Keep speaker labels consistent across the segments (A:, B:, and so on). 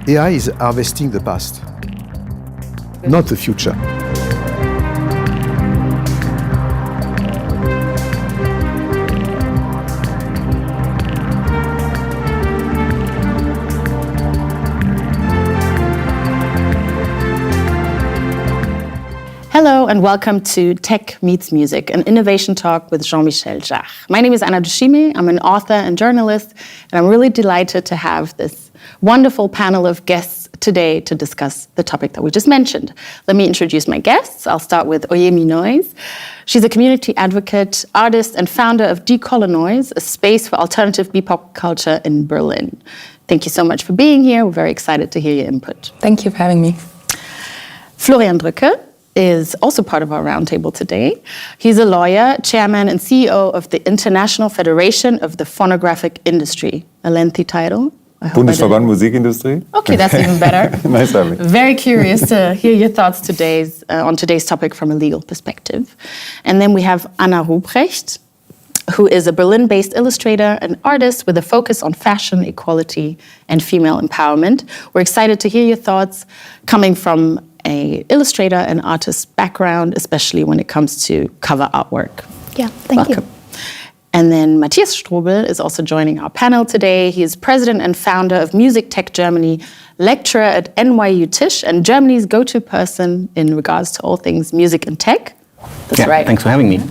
A: AI is harvesting the past, not the future.
B: Hello and welcome to Tech Meets Music, an innovation talk with Jean-Michel Jarre. My name is Anna Dushime, I'm an author and journalist, and I'm really delighted to have this wonderful panel of guests today to discuss the topic that we just mentioned. Let me introduce my guests. I'll start with Oyemi Noise. She's a community advocate, artist, and founder of Decolonize, a space for alternative BIPOC culture in Berlin. Thank you so much for being here. We're very excited to hear your input.
C: Thank you for having me.
B: Florian Drücke is also part of our roundtable today. He's a lawyer, chairman and CEO of the International Federation of the Phonographic Industry, a lengthy title.
D: Bundesverband Musikindustrie.
B: Okay, that's even better.
D: Nice having me.
B: Very curious to hear your thoughts on today's topic from a legal perspective. And then we have Anna Ruprecht, who is a Berlin-based illustrator and artist with a focus on fashion, equality, and female empowerment. We're excited to hear your thoughts coming from an illustrator and artist background, especially when it comes to cover artwork.
E: Yeah, thank you.
B: And then Matthias Strobel is also joining our panel today. He is president and founder of Music Tech Germany, lecturer at NYU Tisch, and Germany's go-to person in regards to all things music and tech. That's right.
F: Thanks for having me.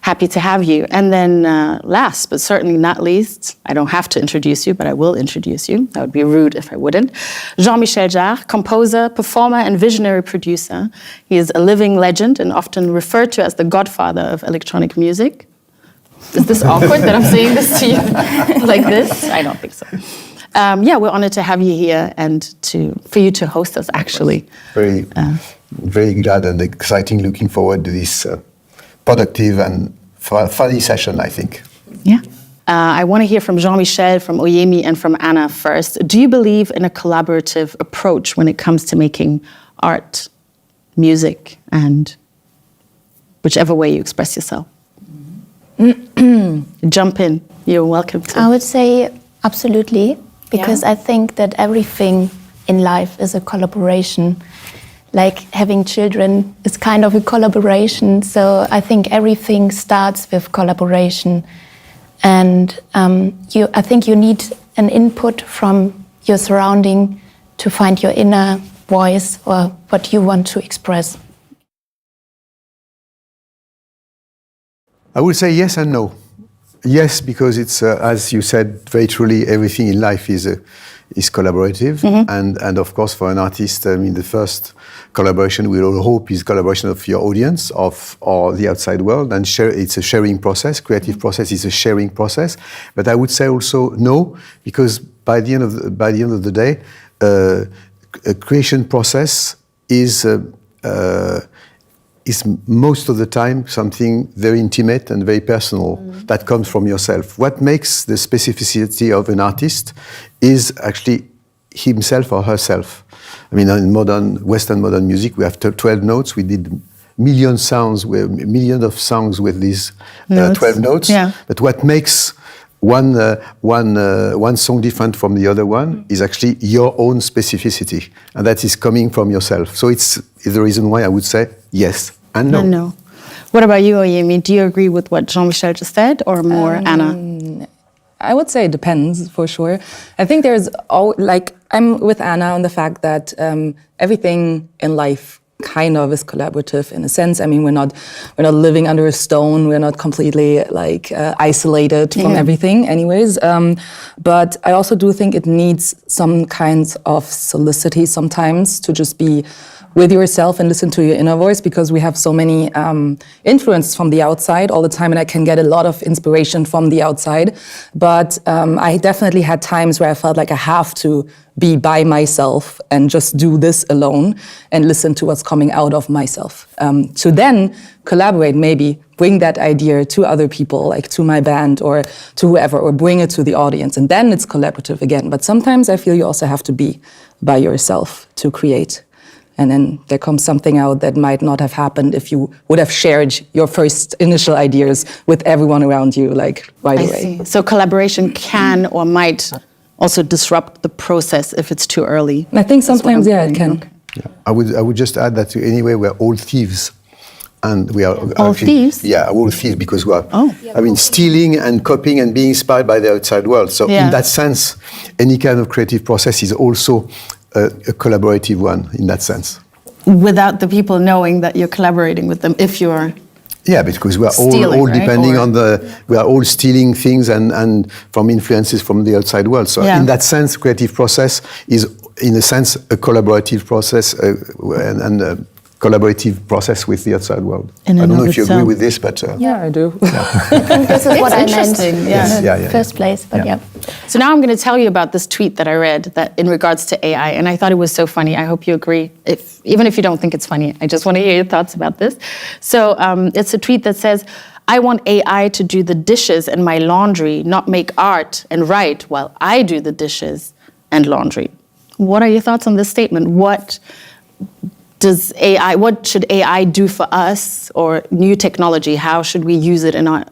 B: Happy to have you. And then last, but certainly not least, I don't have to introduce you, but I will introduce you. That would be rude if I wouldn't. Jean-Michel Jarre, composer, performer, and visionary producer. He is a living legend and often referred to as the godfather of electronic music. Is this awkward that I'm saying this to you like this? I don't think so. We're honored to have you here and for you to host us, actually.
A: Very glad and exciting, looking forward to this productive and funny session, I think.
B: Yeah. I want to hear from Jean-Michel, from Oyemi, and from Anna first. Do you believe in a collaborative approach when it comes to making art, music, and whichever way you express yourself? Jump in. You're welcome to.
E: I would say absolutely, because I think that everything in life is a collaboration. Like having children is kind of a collaboration. So I think everything starts with collaboration. And I think you need an input from your surrounding to find your inner voice or what you want to express.
A: I would say yes and no. Yes, because it's, as you said very truly, everything in life is collaborative. Mm-hmm. And of course, for an artist, the first collaboration we all hope is collaboration of your audience, or the outside world. And it's a sharing process. Creative process is a sharing process. But I would say also no, because by the end of the day, a creation process is most of the time something very intimate and very personal that comes from yourself. What makes the specificity of an artist is actually himself or herself. In Western modern music, we have 12 notes. We did millions of songs with these 12 notes. Yeah. But what makes one song different from the other one is actually your own specificity, and that is coming from yourself. So it's the reason why I would say yes and no.
B: And no. What about you, Oyemi? Do you agree with what Jean-Michel just said, or more Anna?
C: I would say it depends, for sure. I think I'm with Anna on the fact that everything in life kind of is collaborative in a sense. We're not living under a stone. We're not completely isolated from everything anyways. But I also do think it needs some kinds of solidity sometimes to just be with yourself and listen to your inner voice, because we have so many influences from the outside all the time, and I can get a lot of inspiration from the outside. But I definitely had times where I felt like I have to be by myself and just do this alone and listen to what's coming out of myself. To then collaborate, maybe bring that idea to other people, like to my band or to whoever, or bring it to the audience. And then it's collaborative again. But sometimes I feel you also have to be by yourself to create. And then there comes something out that might not have happened if you would have shared your first initial ideas with everyone around you, right away.
B: See. So collaboration can or might also disrupt the process if it's too early?
C: I think
B: That's what
C: sometimes,
B: I'm
C: yeah, it
B: thinking.
C: can.
B: Okay.
A: I would just add that anyway we're all thieves, and we are
B: All thieves?
A: Yeah, all thieves because we are.
B: Oh.
A: I mean, stealing and copying and being inspired by the outside world. So
B: Yeah.
A: in that sense, any kind of creative process is also a collaborative one in that sense.
B: Without the people knowing that you're collaborating with them, if you're
A: Yeah, because we are
B: Stealing,
A: all
B: right?
A: depending
B: Or-
A: on we are all stealing things and from influences from the outside world. So
B: Yeah.
A: in that sense, creative process is in a sense a collaborative process and a collaborative process with the outside world.
B: In
A: I
B: and
A: don't know
B: of
A: if you agree
B: itself.
A: with this, but
C: Yeah, I do.
E: I think this is what I meant
B: interesting, yeah.
E: in the first place, but yeah.
B: So now I'm going to tell you about this tweet that I read that in regards to AI, and I thought it was so funny. I hope you agree. Even if you don't think it's funny, I just want to hear your thoughts about this. So it's a tweet that says, "I want AI to do the dishes and my laundry, not make art and write while I do the dishes and laundry." What are your thoughts on this statement? What should AI do for us, or new technology? How should we use it in our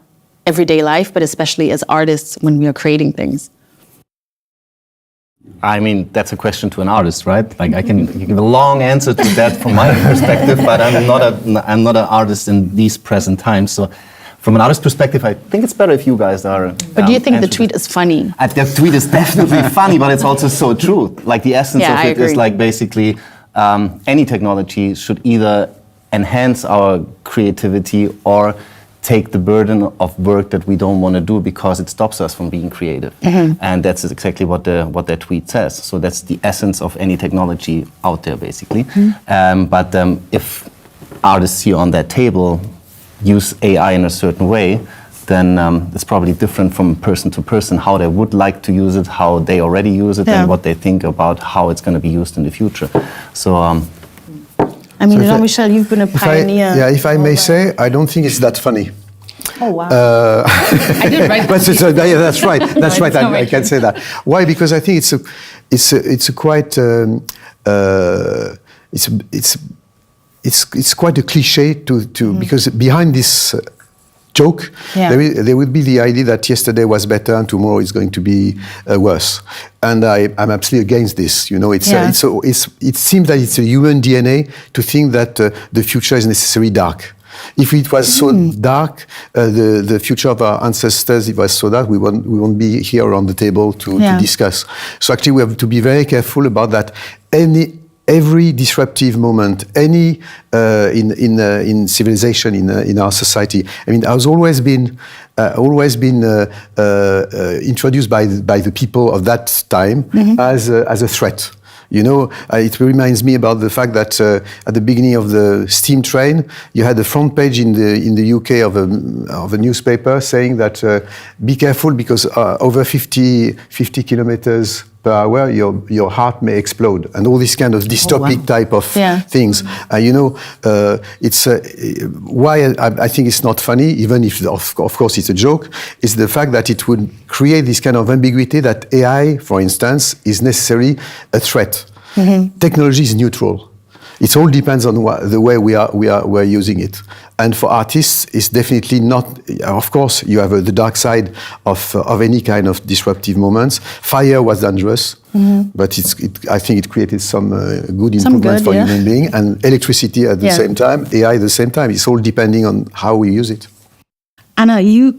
B: everyday life, but especially as artists when we are creating things?
F: I mean, that's a question to an artist, right? Like I can give a long answer to that from my perspective, but I'm not an artist in these present times. So, from an artist perspective, I think it's better if you guys are.
B: But do you think the tweet is funny?
F: The tweet is definitely funny, but it's also so true. Like the essence
B: Yeah,
F: of
B: I
F: it is
B: agree.
F: like basically any technology should either enhance our creativity or take the burden of work that we don't want to do because it stops us from being creative. And that's exactly what that tweet says. So that's the essence of any technology out there, basically. But if artists here on that table use AI in a certain way, then it's probably different from person to person, how they would like to use it, how they already use it,
B: Yeah.
F: and what they think about how it's going to be used in the future. So
B: I mean,
A: So if I-
B: Jean-Michel, you've been a pioneer.
A: if I may say, I don't think it's that funny.
B: Oh, wow.
A: I
B: did write
A: but yeah, that's right. That's right.
B: it's not
A: I can say that. Why? Because I think it's a quite it's quite a cliche to because behind this joke
B: Yeah.
A: there would be the idea that yesterday was better and tomorrow is going to be worse, and I'm absolutely against this. You know, it seems that it's a human DNA to think that the future is necessarily dark. If it was so dark, the future of our ancestors, it was so dark, we won't be here around the table to discuss. So actually, we have to be very careful about that. Every disruptive moment, any in civilization, in our society. I mean, has always been introduced by the people of that time as a threat. You know, it reminds me about the fact that at the beginning of the steam train, you had the front page in the UK of a newspaper saying that be careful because over 50 kilometers per hour, your heart may explode, and all these kind of dystopic type of things. You know, it's why I think it's not funny, even if of course it's a joke, is the fact that it would create this kind of ambiguity that AI, for instance, is necessarily a threat. Technology is neutral. It all depends on the way we're using it. And for artists, it's definitely not. Of course, you have the dark side of any kind of disruptive moments. Fire was dangerous, but I think it created some good improvements for human beings. And electricity at the same time, AI at the same time. It's all depending on how we use it.
B: Anna, you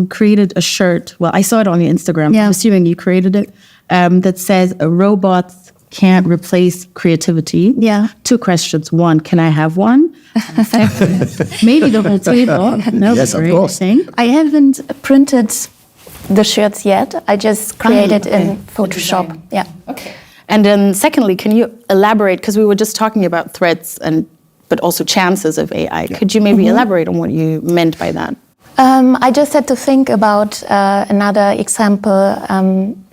B: created a shirt. Well, I saw it on your Instagram. I'm assuming you created it. That says, robots can't replace creativity.
E: Yeah.
B: 2 questions. 1, can I have one? Maybe the whole table. No,
A: yes, of
B: great
A: course.
B: thing.
E: I haven't printed the shirts yet. I just created in Photoshop. Yeah.
B: Okay. And then secondly, can you elaborate, because we were just talking about threats but also chances of AI. Could you maybe elaborate on what you meant by that?
E: I just had to think about another example,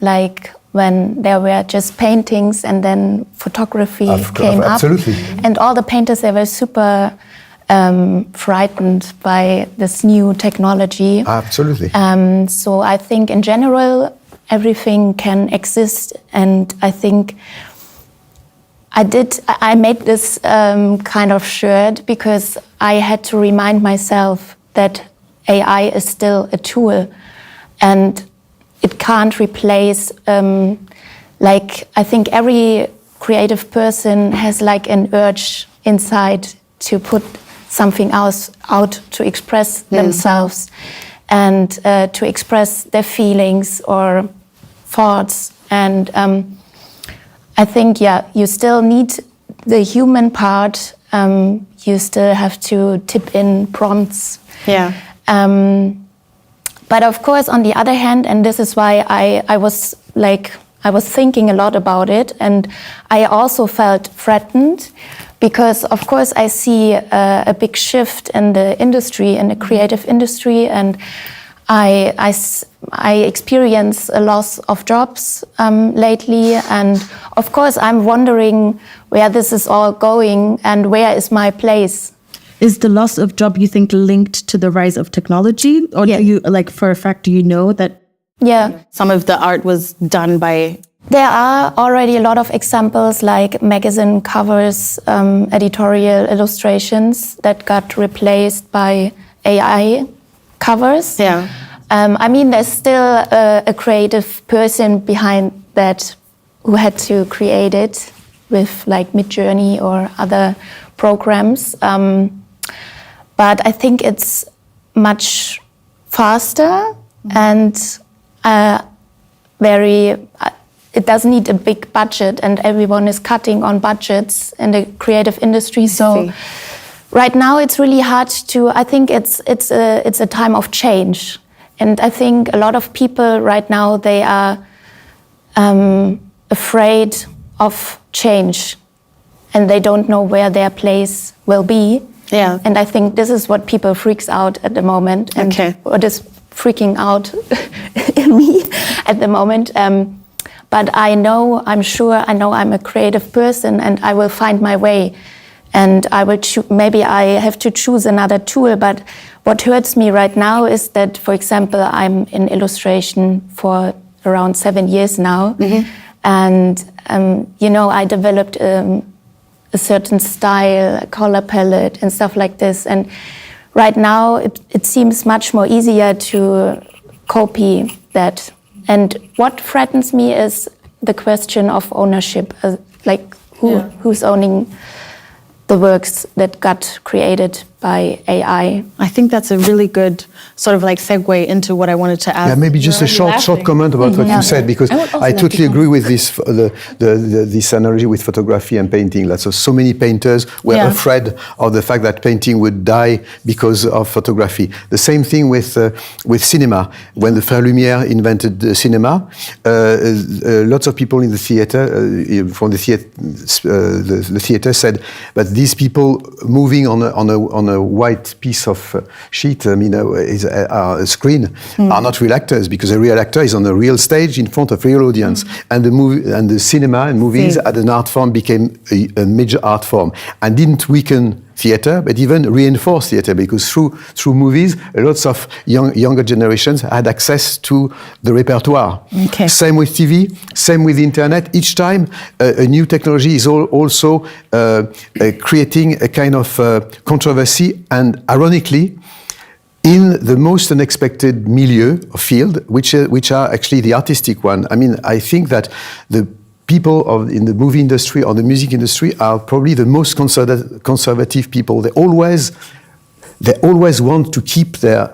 E: like when there were just paintings and then photography came up.
A: Absolutely.
E: And all the painters, they were super frightened by this new technology.
A: Absolutely.
E: So I think in general, everything can exist. And I think I made this kind of shirt because I had to remind myself that AI is still a tool. And it can't replace, like, I think every creative person has like an urge inside to put something else out, to express themselves and to express their feelings or thoughts. And I think, yeah, you still need the human part. You still have to tip in prompts.
B: Yeah.
E: But of course, on the other hand, and this is why I was thinking a lot about it, and I also felt threatened, because of course I see a big shift in the industry, in the creative industry, and I experience a loss of jobs lately, and of course I'm wondering where this is all going and where is my place.
B: Is the loss of job, you think, linked to the rise of technology? Or do you, like, for a fact, do you know that some of the art was done by...
E: There are already a lot of examples, like magazine covers, editorial illustrations that got replaced by AI covers.
B: Yeah.
E: I mean, there's still a creative person behind that who had to create it with like Midjourney or other programs. But I think it's much faster and it doesn't need a big budget, and everyone is cutting on budgets in the creative industry. So right now it's really hard to, I think it's a time of change. And I think a lot of people right now, they are afraid of change and they don't know where their place will be.
B: Yeah.
E: And I think this is what people freaks out at the moment, and what is freaking out in me at the moment. But I'm sure I'm a creative person, and I will find my way. And I will maybe I have to choose another tool. But what hurts me right now is that, for example, I'm in illustration for around 7 years now, and I developed a certain style, a color palette, and stuff like this. And right now, it seems much more easier to copy that. And what threatens me is the question of ownership, like who's owning the works that got created by AI.
B: I think that's a really good sort of like segue into what I wanted to ask.
A: Yeah, maybe just a short comment about what you said, because I totally agree with this this analogy with photography and painting. Like, so many painters were afraid of the fact that painting would die because of photography. The same thing with cinema. When the Frères Lumière invented the cinema, lots of people in the theater, from the theater said, but these people moving on a white piece of sheet, a screen, are not real actors, because a real actor is on a real stage in front of a real audience. And the cinema and movies as an art form became a major art form, and didn't weaken theater, but even reinforce theater, because through movies, lots of younger generations had access to the repertoire.
B: Okay.
A: Same with TV, same with the internet. Each time a new technology is also creating a kind of controversy, and ironically, in the most unexpected milieu or field, which are actually the artistic one. I mean, I think that the people in the movie industry or the music industry are probably the most conservative people. They always want to keep their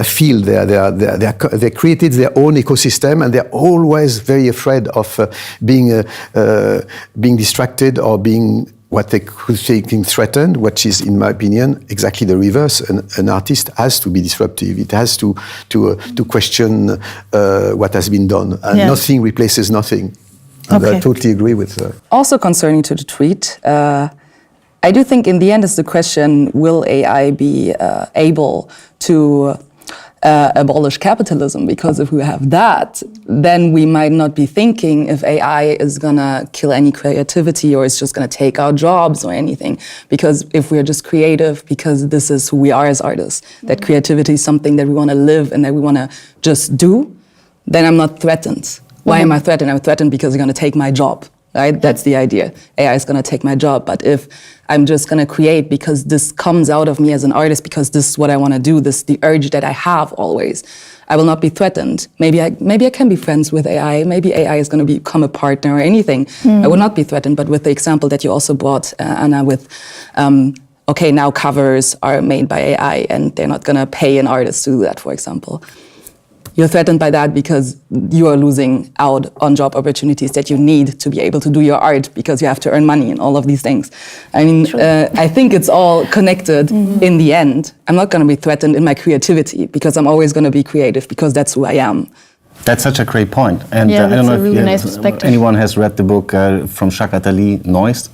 A: field. They created their own ecosystem, and they're always very afraid of being distracted or being what they could think threatened, which is, in my opinion, exactly the reverse. An artist has to be disruptive. It has to question what has been done. And nothing replaces nothing. And I totally agree with her.
C: Also concerning to the tweet, I do think in the end is the question, will AI be able to abolish capitalism? Because if we have that, then we might not be thinking if AI is gonna kill any creativity or it's just gonna take our jobs or anything. Because if we're just creative, because this is who we are as artists, that creativity is something that we wanna live and that we wanna just do, then I'm not threatened. Why am I threatened? I'm threatened because you're gonna take my job. right? That's the idea. AI is going to take my job. But if I'm just going to create because this comes out of me as an artist, because this is what I want to do, this is the urge that I have always, I will not be threatened. Maybe I can be friends with AI. Maybe AI is going to become a partner or anything. I will not be threatened. But with the example that you also brought, Anna, with, okay, now covers are made by AI and they're not going to pay an artist to do that, for example. You're threatened by that because you are losing out on job opportunities that you need to be able to do your art, because you have to earn money and all of these things. I mean, I think it's all connected in the end. I'm not going to be threatened in my creativity because I'm always going to be creative, because that's who I am.
F: That's such a great point. And
B: Yeah,
F: I don't know
B: that's a really
F: if
B: nice perspective.
F: anyone has read the book from Jacques Attali, Noise.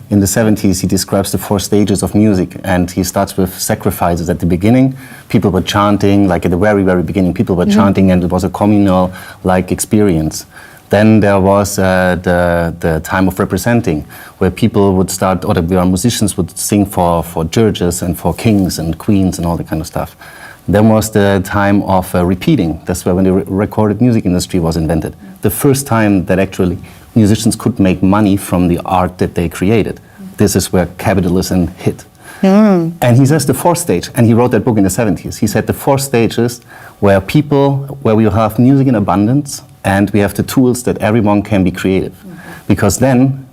F: In the 70s, he describes the 4 stages of music, and he starts with sacrifices at the beginning. People were chanting, like at the very, very beginning, people were chanting, and it was a communal-like experience. Then there was the time of representing, where people would start, or the musicians would sing for judges and for kings and queens and all that kind of stuff. Then was the time of repeating. That's where when the recorded music industry was invented. The first time that actually musicians could make money from the art that they created. This is where capitalism hit. And he says the 4th stage, and he wrote that book in the 70s. He said the 4 stages where we have music in abundance, and we have the tools that everyone can be creative. Because then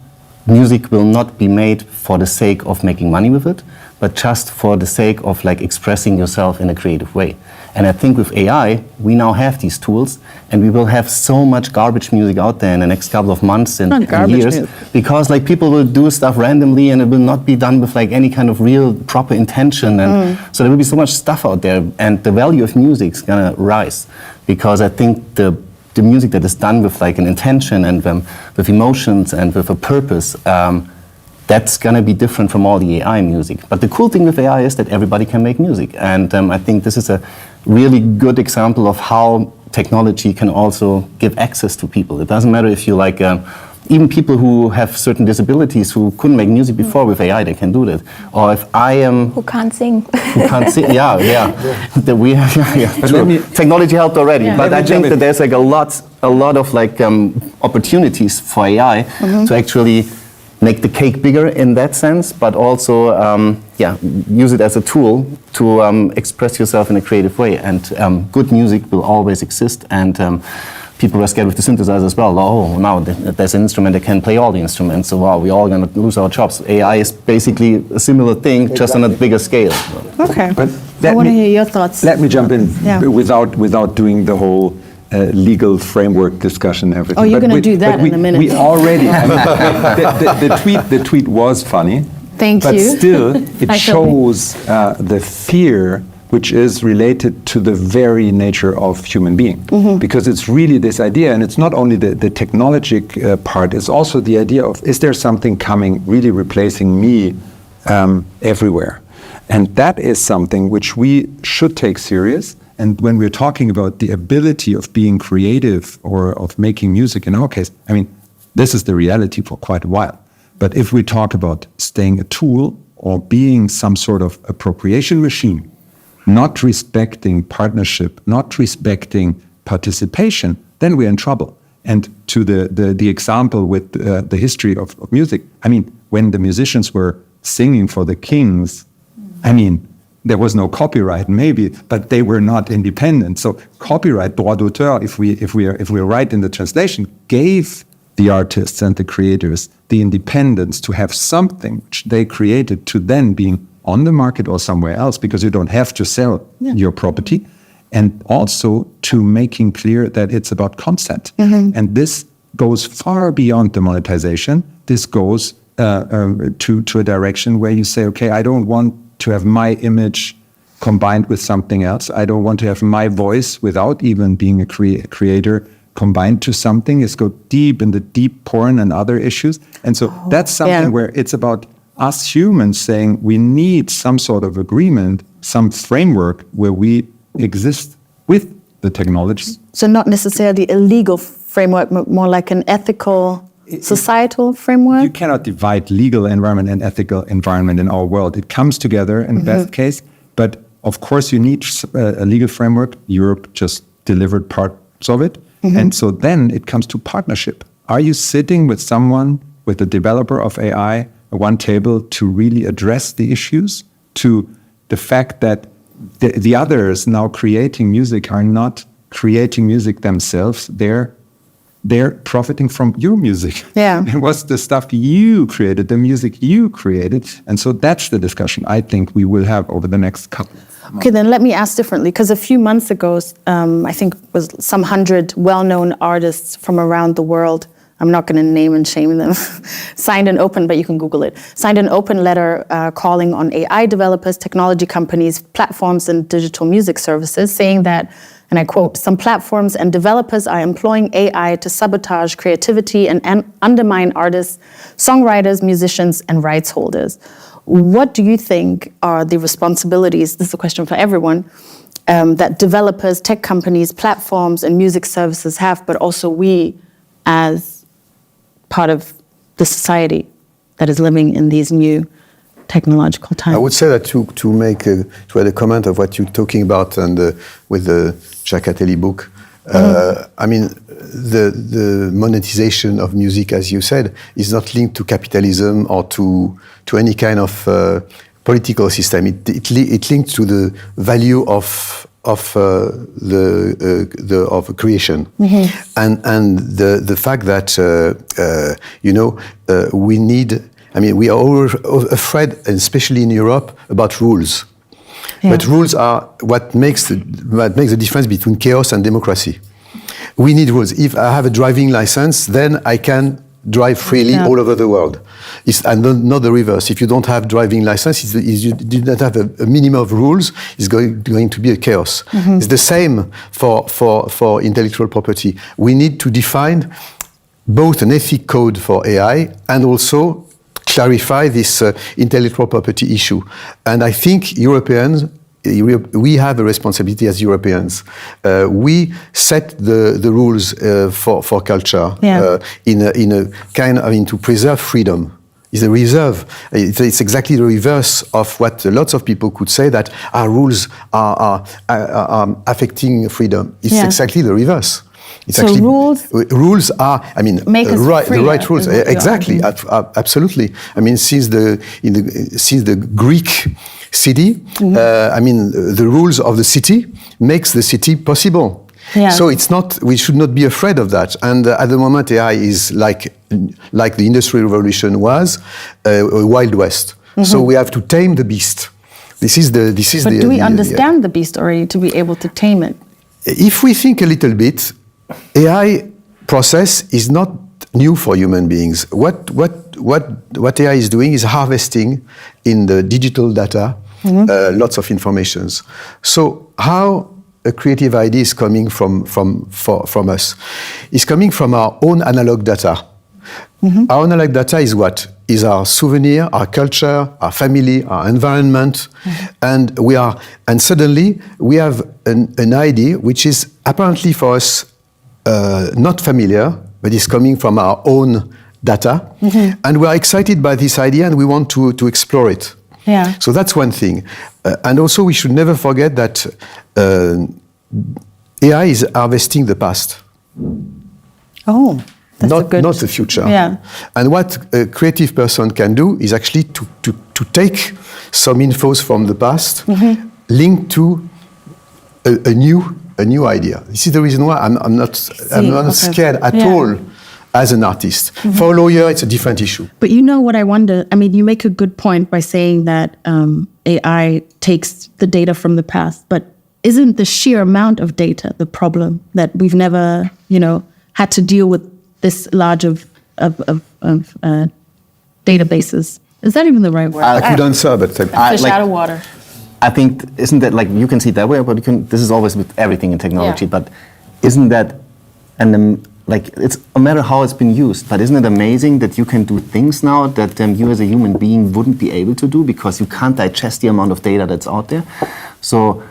F: music will not be made for the sake of making money with it, but just for the sake of like expressing yourself in a creative way. And I think with AI, we now have these tools, and we will have so much garbage music out there in the next couple of months and years, because like people will do stuff randomly, and it will not be done with like any kind of real proper intention. And so there will be so much stuff out there, and the value of music is gonna rise, because I think the music that is done with like an intention and with emotions and with a purpose, that's going to be different from all the AI music. But the cool thing with AI is that everybody can make music. And I think this is a really good example of how technology can also give access to people. It doesn't matter if you like, even people who have certain disabilities who couldn't make music before, with AI, they can do that. Or if I am...
E: Who can't sing.
F: Who can't sing, yeah. Technology helped already, but I think that there's like a lot of like opportunities for AI to actually make the cake bigger in that sense, but also use it as a tool to express yourself in a creative way. And good music will always exist, and people were scared with the synthesizer as well. Oh, now there's an instrument that can play all the instruments, so wow, we're all going to lose our jobs. AI is basically a similar thing, just on a bigger scale.
B: Okay,
G: but
B: I want to hear your thoughts.
G: Let me jump in without doing the whole legal framework discussion and everything.
B: Oh, you're going to do that in a minute.
G: We already, the tweet was funny.
B: Thank you.
G: But still, it shows the fear which is related to the very nature of human being. Because it's really this idea, and it's not only the technologic part, it's also the idea of, is there something coming really replacing me everywhere? And that is something which we should take serious. And when we're talking about the ability of being creative or of making music, in our case, I mean, this is the reality for quite a while. But if we talk about staying a tool or being some sort of appropriation machine, not respecting partnership, not respecting participation, then we're in trouble. And to the example with the history of music, I mean, when the musicians were singing for the kings, I mean, there was no copyright, maybe, but they were not independent. So copyright, droit d'auteur, if we're right in the translation, gave the artists and the creators the independence to have something which they created to then being on the market or somewhere else, because you don't have to sell your property, and also to making clear that it's about consent. And this goes far beyond the monetization. This goes to a direction where you say, okay, I don't want to have my image combined with something else. I don't want to have my voice without even being a creator combined to something. It's go deep in the deep porn and other issues. And so that's something where it's about us humans saying we need some sort of agreement, some framework where we exist with the technology.
B: So not necessarily a legal framework, more like an ethical, societal framework?
G: You cannot divide legal environment and ethical environment in our world. It comes together in the best case, but of course you need a legal framework. Europe just delivered parts of it. And so then it comes to partnership. are you sitting with someone, with the developer of AI, at one table to really address the issues, to the fact that the others now creating music are not creating music themselves, they're profiting from your music.
B: Yeah.
G: It was the stuff you created, the music you created. And so that's the discussion I think we will have over the next couple.
B: Okay, then let me ask differently, because a few months ago, I think it was some 100 well-known artists from around the world, I'm not going to name and shame them, signed an open, but you can Google it, signed an open letter calling on AI developers, technology companies, platforms, and digital music services, saying that, and I quote, "Some platforms and developers are employing AI to sabotage creativity and undermine artists, songwriters, musicians, and rights holders." What do you think are the responsibilities, this is a question for everyone, that developers, tech companies, platforms, and music services have, but also we as part of the society that is living in these new technological times?
A: I would say that to add a comment of what you're talking about and with the Jacques book, I mean, the monetization of music, as you said, is not linked to capitalism or to any kind of political system. It links to the value of creation, and the fact that we need. I mean, we are all afraid, and especially in Europe, about rules. Yeah. But rules are what makes the difference between chaos and democracy. We need rules. If I have a driving license, then I can drive freely all over the world. And not the reverse. If you don't have driving license, you do not have a minimum of rules, it's going to be a chaos. It's the same for intellectual property. We need to define both an ethic code for AI and also clarify this intellectual property issue. And I think Europeans, we have a responsibility as Europeans. We set the rules for culture in a kind of, to preserve freedom. It's a reserve. It's exactly the reverse of what lots of people could say, that our rules are affecting freedom. It's exactly the reverse. It's
B: so
A: rules are, I mean, the right rules. Exactly, absolutely. I mean, since the Greek city, I mean, the rules of the city makes the city possible. Yeah. So we should not be afraid of that. And at the moment, AI is like the Industrial Revolution was a Wild West. So we have to tame the beast.
B: But do we understand the beast already to be able to tame it?
A: If we think a little bit, AI process is not new for human beings. What AI is doing is harvesting in the digital data lots of informations. So how a creative idea is coming from us? It's coming from our own analog data. Our analog data is what? Is our souvenir, our culture, our family, our environment, and suddenly we have an idea which is apparently for us not familiar, but is coming from our own data, and we're excited by this idea and we want to explore it. Yeah. So that's one thing, and also we should never forget that AI is harvesting the past.
B: Oh.
A: Not the future. Yeah. And what a creative person can do is actually to take some infos from the past, linked to a new idea. This is the reason why I'm not scared at all as an artist. For a lawyer, it's a different issue.
B: But you know what I wonder? I mean, you make a good point by saying that AI takes the data from the past, but isn't the sheer amount of data the problem, that we've never, had to deal with this large of databases? Is that even the right word?
A: I could answer, but
B: fish out of water.
F: I think, isn't that, like, you can see it that way, but this is always with everything in technology, but isn't that, it's no matter how it's been used, but isn't it amazing that you can do things now that you as a human being wouldn't be able to do because you can't digest the amount of data that's out there? So,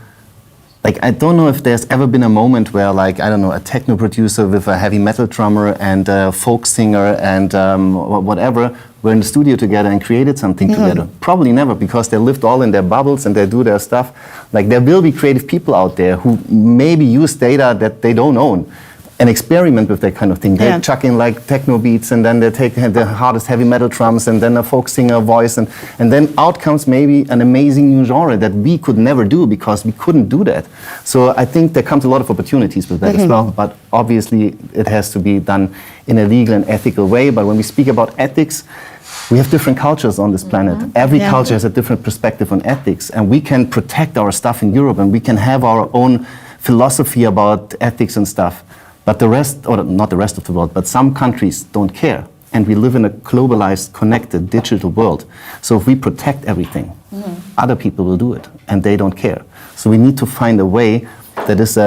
F: I don't know if there's ever been a moment where, a techno producer with a heavy metal drummer and a folk singer and whatever were in the studio together and created something together. Probably never, because they lived all in their bubbles and they do their stuff. There will be creative people out there who maybe use data that they don't own. and experiment with that kind of thing. They chuck in like techno beats, and then they take the hardest heavy metal drums, and then a folk singer voice, and then out comes maybe an amazing new genre that we could never do because we couldn't do that. So I think there comes a lot of opportunities with that as well, but obviously it has to be done in a legal and ethical way. But when we speak about ethics, we have different cultures on this planet. Every culture has a different perspective on ethics, and we can protect our stuff in Europe, and we can have our own philosophy about ethics and stuff. But the rest, or not the rest of the world, but some countries don't care. And we live in a globalized, connected, digital world. So if we protect everything, other people will do it, and they don't care. So we need to find a way that is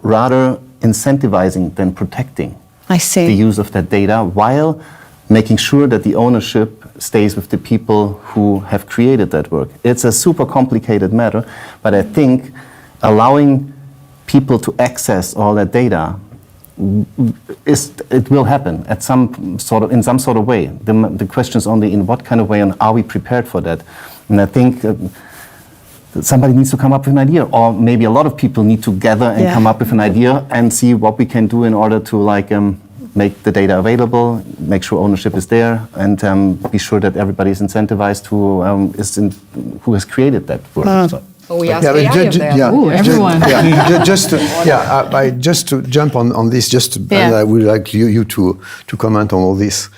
F: rather incentivizing than protecting the use of that data, while making sure that the ownership stays with the people who have created that work. It's a super complicated matter, but I think allowing people to access all that data, it will happen in some sort of way. The question is only in what kind of way, and are we prepared for that? And I think somebody needs to come up with an idea, or maybe a lot of people need to gather and come up with an idea and see what we can do in order to make the data available, make sure ownership is there, and be sure that everybody is incentivized who has created that work.
C: We asked AI of that.
B: Everyone.
A: Just to jump on this, and I would like you to comment on all this.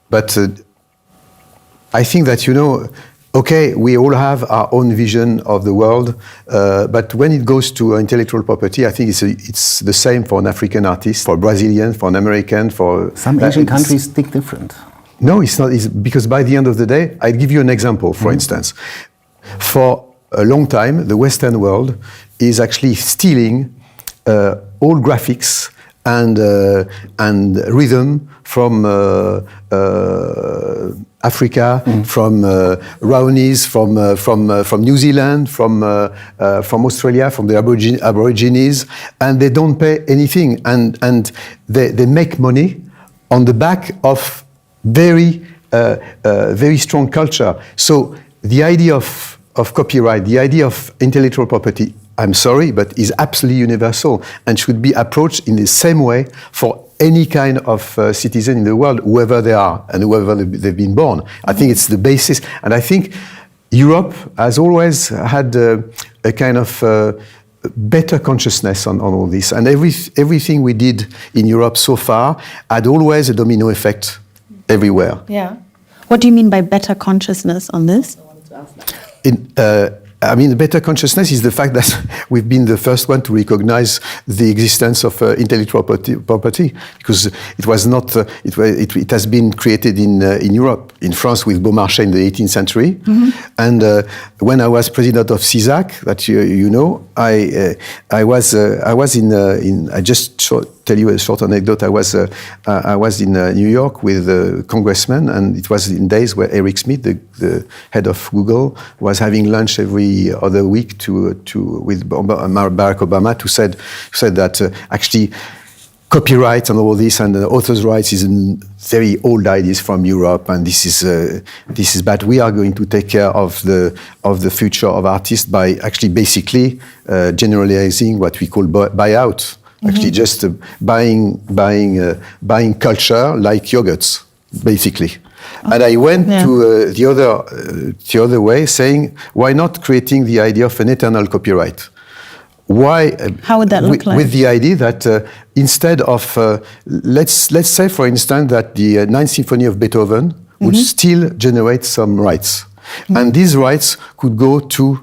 A: But I think that, okay, we all have our own vision of the world, but when it goes to intellectual property, I think it's the same for an African artist, for Brazilian, for an American, for...
F: Some Asian countries think different.
A: No, it's not, because by the end of the day, I'll give you an example, for instance. For a long time, the Western world is actually stealing all graphics and rhythm from Africa, from Brownies, from New Zealand, from Australia, from the Aborigines, and they don't pay anything, and they make money on the back of very strong culture. So the idea of copyright, the idea of intellectual property, I'm sorry, but is absolutely universal and should be approached in the same way for any kind of citizen in the world, whoever they are and whoever they've been born. I think it's the basis. And I think Europe has always had a kind of better consciousness on all this. And everything we did in Europe so far had always a domino effect everywhere.
B: Yeah. What do you mean by better consciousness on this?
A: The better consciousness is the fact that we've been the first one to recognize the existence of intellectual property, because it was not. It has been created in Europe, in France with Beaumarchais in the 18th century, and when I was president of CISAC, that you know, I was in. I just tell you a short anecdote. I was in New York with a congressman, and it was in days where Eric Schmidt, the head of Google, was having lunch every other week with Barack Obama, who said that actually copyright and all this and authors' rights is a very old ideas from Europe, and this is bad. We are going to take care of the future of artists by actually basically generalizing what we call buyout. Actually, just buying culture like yogurts, basically. And I went to the other way, saying, why not creating the idea of an eternal copyright? Why?
B: How would that look like? With
A: the idea that instead of let's say, for instance, that the Ninth Symphony of Beethoven would still generate some rights, and these rights could go to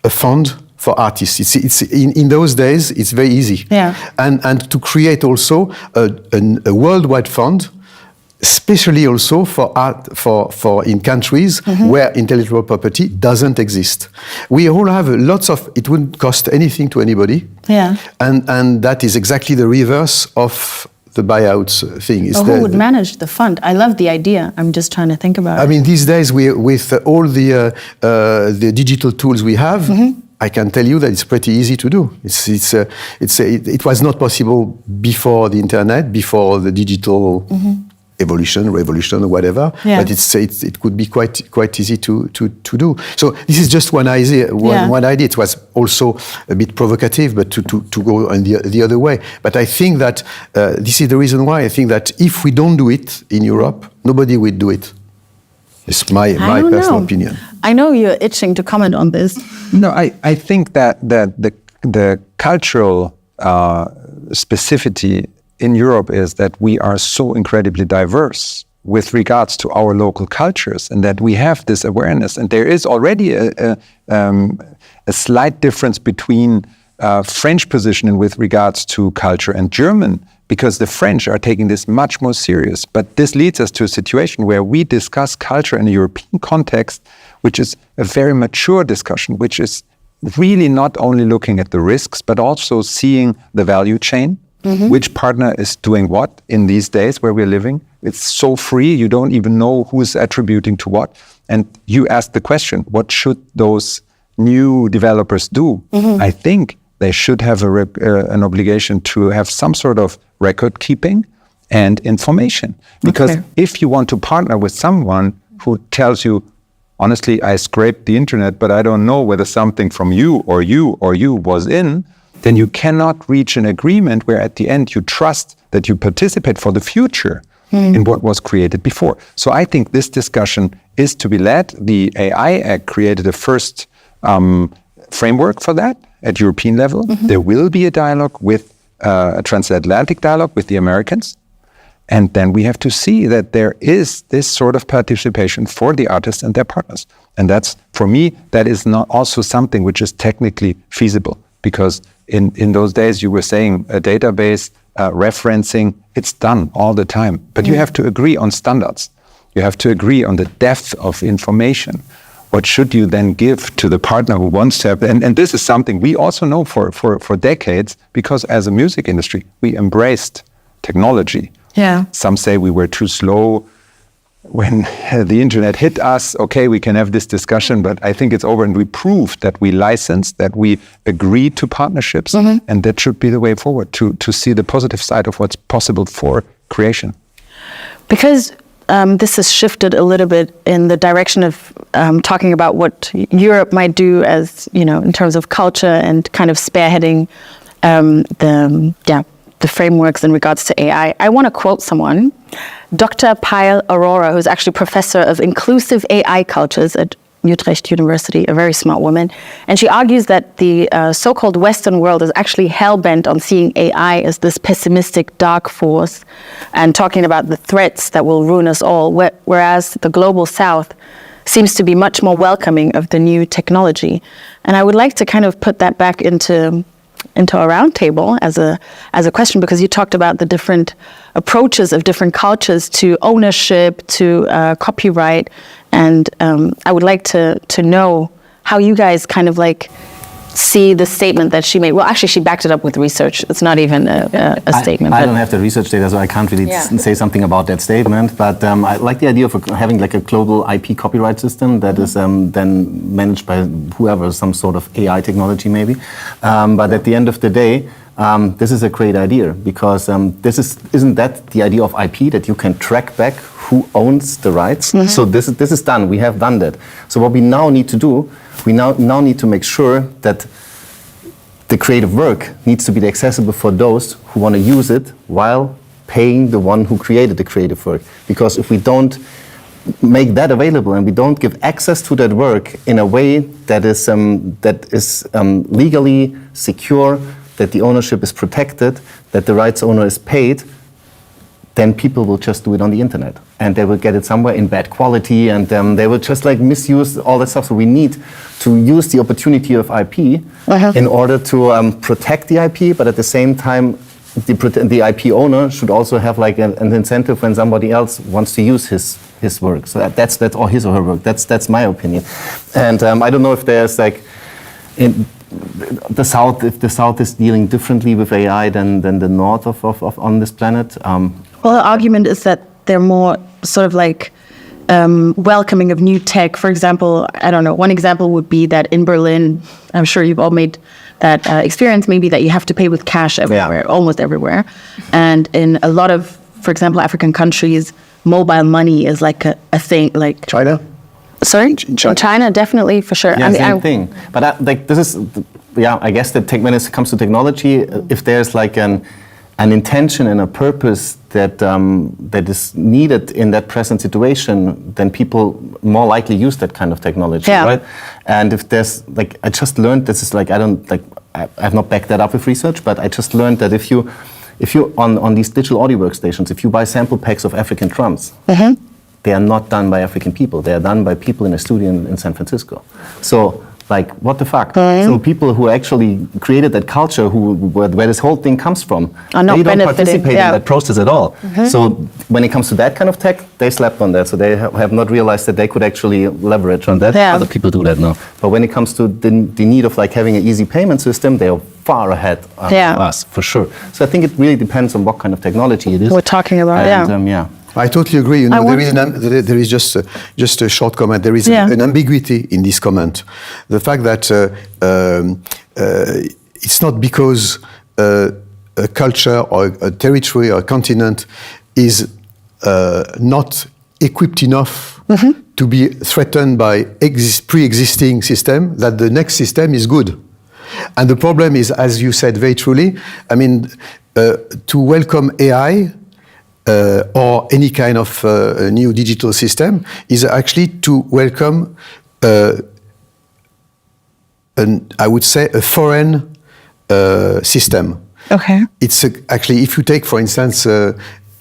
A: a fund for artists. It's in those days, it's very easy.
B: Yeah.
A: And to create also a worldwide fund, especially also for art, for in countries where intellectual property doesn't exist. We all have lots of, it wouldn't cost anything to anybody.
B: Yeah.
A: And that is exactly the reverse of the buyouts thing.
B: Who would manage the fund? I love the idea. I'm just trying to think about it.
A: I mean, these days, with all the digital tools we have, I can tell you that it's pretty easy to do. It was not possible before the internet, before the digital evolution, revolution, or whatever.
B: Yeah.
A: But it could be quite easy to do. So this is just one idea. One idea. It was also a bit provocative, but to go on the other way. But I think that this is the reason why I think that if we don't do it in Europe, nobody will do it. It's my personal opinion.
B: I know you're itching to comment on this.
G: No, I think that the cultural specificity in Europe is that we are so incredibly diverse with regards to our local cultures, and that we have this awareness. And there is already a slight difference between French position with regards to culture and German, because the French are taking this much more serious. But this leads us to a situation where we discuss culture in a European context, which is a very mature discussion, which is really not only looking at the risks, but also seeing the value chain. Which partner is doing what in these days where we're living. It's so free, you don't even know who's attributing to what. And you asked the question, what should those new developers do? I think they should have an obligation to have some sort of record keeping and information. Because if you want to partner with someone who tells you, honestly, I scraped the internet, but I don't know whether something from you or you was in, then you cannot reach an agreement where at the end you trust that you participate for the future in what was created before. So I think this discussion is to be led. The AI Act created a first framework for that at European level. There will be a dialogue with a transatlantic dialogue with the Americans. And then we have to see that there is this sort of participation for the artists and their partners. And that's, for me, that is not also something which is technically feasible. Because in those days, you were saying a database, referencing, it's done all the time. But you have to agree on standards. You have to agree on the depth of information. What should you then give to the partner who wants to have, and this is something we also know for decades, because as a music industry, we embraced technology.
B: Yeah.
G: Some say we were too slow. When the internet hit us, okay, we can have this discussion, but I think it's over, and we proved that we licensed, that we agreed to partnerships, and that should be the way forward, to see the positive side of what's possible for creation.
B: Because this has shifted a little bit in the direction of talking about what Europe might do as, in terms of culture and kind of spearheading the frameworks in regards to AI. I want to quote someone, Dr. Payal Arora, who's actually professor of inclusive AI cultures at Utrecht University, a very smart woman. And she argues that the so-called Western world is actually hell-bent on seeing AI as this pessimistic dark force and talking about the threats that will ruin us all, whereas the global South seems to be much more welcoming of the new technology. And I would like to kind of put that back into a roundtable as a question, because you talked about the different approaches of different cultures to ownership, to copyright, and I would like to know how you guys kind of like see the statement that she made. Well, actually, she backed it up with research. It's not even a statement.
F: I don't have the research data, so I can't really say something about that statement. But I like the idea of having like a global IP copyright system that is then managed by whoever, some sort of AI technology maybe. But at the end of the day, this is a great idea, because isn't that the idea of IP, that you can track back who owns the rights? So this is done. We have done that. So what we now need to do, we now need to make sure that the creative work needs to be accessible for those who want to use it while paying the one who created the creative work. Because if we don't make that available and we don't give access to that work in a way that is legally secure, that the ownership is protected, that the rights owner is paid, then people will just do it on the internet. And they will get it somewhere in bad quality, and they will just like misuse all that stuff. So we need to use the opportunity of IP in order to protect the IP, but at the same time, the IP owner should also have like an incentive when somebody else wants to use his work. So that's or his or her work. That's my opinion. And I don't know if there's like in the South, if the South is dealing differently with AI than the North of on this planet.
B: Well, the argument is that they're more sort of like welcoming of new tech. For example, I don't know, one example would be that in Berlin, I'm sure you've all made that experience, maybe that you have to pay with cash everywhere, almost everywhere. And in a lot of, for example, African countries, mobile money is like a thing, like
A: China?
B: Sorry,
A: In China.
B: China definitely for sure.
F: Yeah, same thing. But like this is, I guess that when it comes to technology, if there's like an intention and a purpose that that is needed in that present situation, then people more likely use that kind of technology, right? And if there's like, I just learned, this is like, I have not backed that up with research, but I just learned that if you on these digital audio workstations, if you buy sample packs of African drums, they are not done by African people. They are done by people in a studio in San Francisco. So, like, what the fuck? So people who actually created that culture, where this whole thing comes from, they don't participate in that process at all. So when it comes to that kind of tech, they slept on that. So they have not realized that they could actually leverage on that. Other people do that now. But when it comes to the need of like having an easy payment system, they are far ahead of us, for sure. So I think it really depends on what kind of technology it is.
B: We're talking about,
F: and,
A: I totally agree. You know, there is just a short comment. There is an ambiguity in this comment. The fact that it's not because a culture or a territory or a continent is not equipped enough to be threatened by pre-existing system that the next system is good. And the problem is, as you said very truly, I mean, to welcome AI or any kind of new digital system is actually to welcome, I would say, a foreign system.
B: Okay.
A: It's actually, if you take, for instance,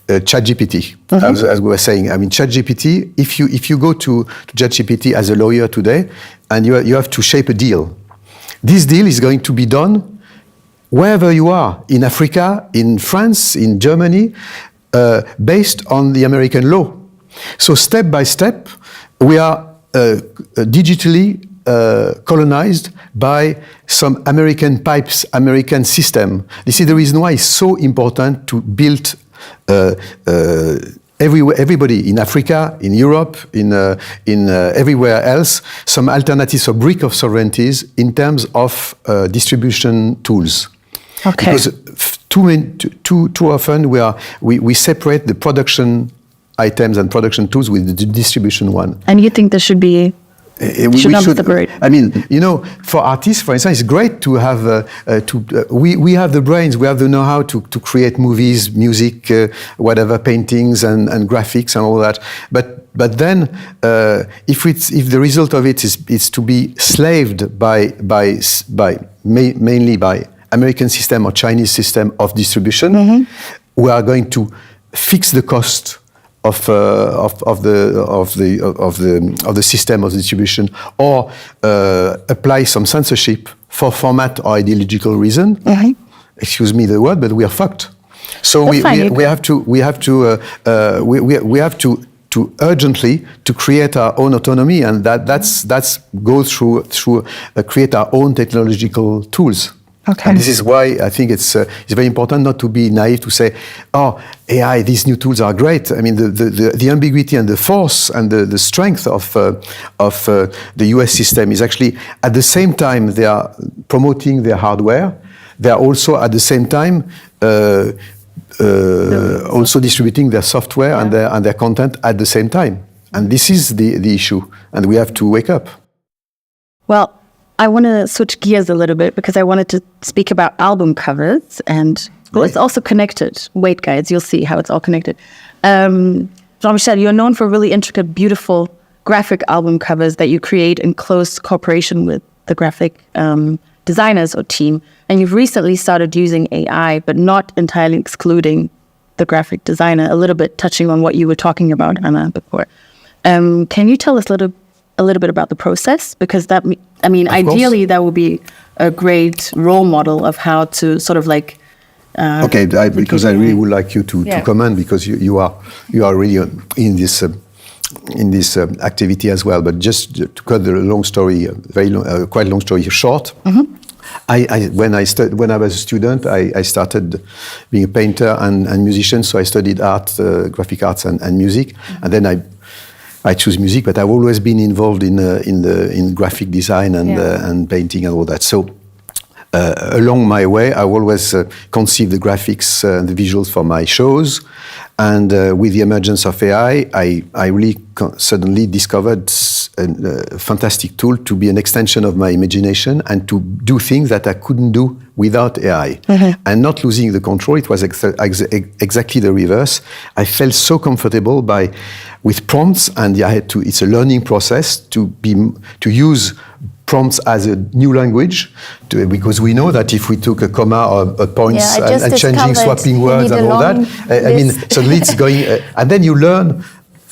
A: ChatGPT, as we were saying, I mean, ChatGPT, if you go to ChatGPT as a lawyer today, and you have to shape a deal, this deal is going to be done wherever you are, in Africa, in France, in Germany, based on the American law. So step by step, we are digitally colonized by some American pipes, American system. This is the reason why it's so important to build everybody in Africa, in Europe, in everywhere else, some alternatives or brick of sovereignties in terms of distribution tools.
B: Okay.
A: Because too often we separate the production items and production tools with the distribution one.
B: And you think there should be should not separate?
A: I mean, you know, for artists, for instance, it's great to have we have the brains, we have the know-how to create movies, music, whatever, paintings and graphics and all that. But then, if the result of it is to be slaved by mainly by American system or Chinese system of distribution, we are going to fix the cost of the system of distribution, or apply some censorship for format or ideological reason. Excuse me the word, but we are fucked. So we have to urgently to create our own autonomy, and that's go through create our own technological tools.
B: Okay.
A: And this is why I think it's very important not to be naive to say, oh, AI, these new tools are great. I mean, the ambiguity and the force and the strength of the US system is actually, at the same time they are promoting their hardware, they are also at the same time also distributing their software and their content at the same time. And this is the issue, and we have to wake up.
B: Well, I want to switch gears a little bit because I wanted to speak about album covers, and it's also connected. Wait, guys, you'll see how it's all connected. Jean-Michel, you're known for really intricate, beautiful graphic album covers that you create in close cooperation with the graphic designers or team. And you've recently started using AI, but not entirely excluding the graphic designer, a little bit touching on what you were talking about, Anna, before. Can you tell us a little bit about the process? Because that, I mean, ideally that would be a great role model of how to sort of like.
A: Okay, because I really would like you to comment, because you are really in this activity as well. But just to cut the long story, quite long story short. When I was a student, I started being a painter and musician. So I studied art, graphic arts, and music, and then I choose music, but I've always been involved in graphic design and painting and all that. So along my way, I always conceive the graphics and the visuals for my shows. And with the emergence of AI, I really suddenly discovered a fantastic tool to be an extension of my imagination and to do things that I couldn't do without AI. And not losing the control, it was exactly the reverse. I felt so comfortable with prompts, and I had to. It's a learning process to use prompts as a new language, because we know that if we took a comma or a points and changing, swapping words and all that, I mean, suddenly it's going, and then you learn,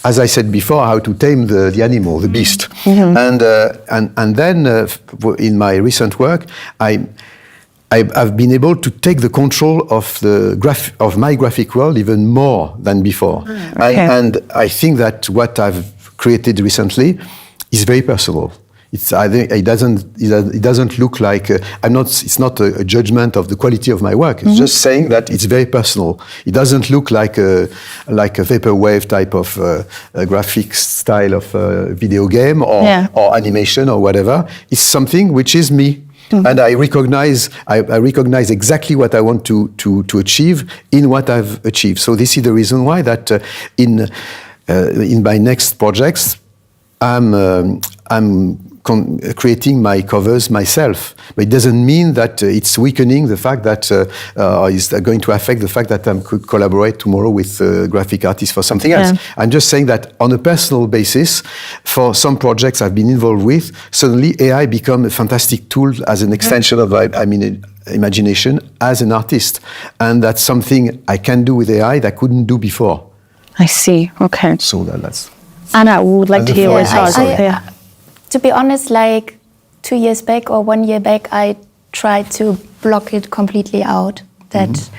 A: as I said before, how to tame the animal, the beast. And then in my recent work, I've been able to take the control of of my graphic world even more than before. And I think that what I've created recently is very personal. I think it doesn't look like it's not a judgment of the quality of my work. It's just saying that it's very personal. It doesn't look like a vaporwave type of graphic style of video game or animation or whatever. It's something which is me. And I recognize exactly what I want to achieve in what I've achieved. So this is the reason why that in my next projects I'm creating my covers myself, but it doesn't mean that it's weakening the fact that is going to affect the fact that I could collaborate tomorrow with graphic artists for something else. I'm just saying that on a personal basis, for some projects I've been involved with, suddenly AI become a fantastic tool as an extension of imagination as an artist, and that's something I can do with AI that I couldn't do before.
B: I see. Okay.
A: So that's.
B: Anna, we would like to hear your thoughts.
E: To be honest, like 2 years back or 1 year back, I tried to block it completely out. That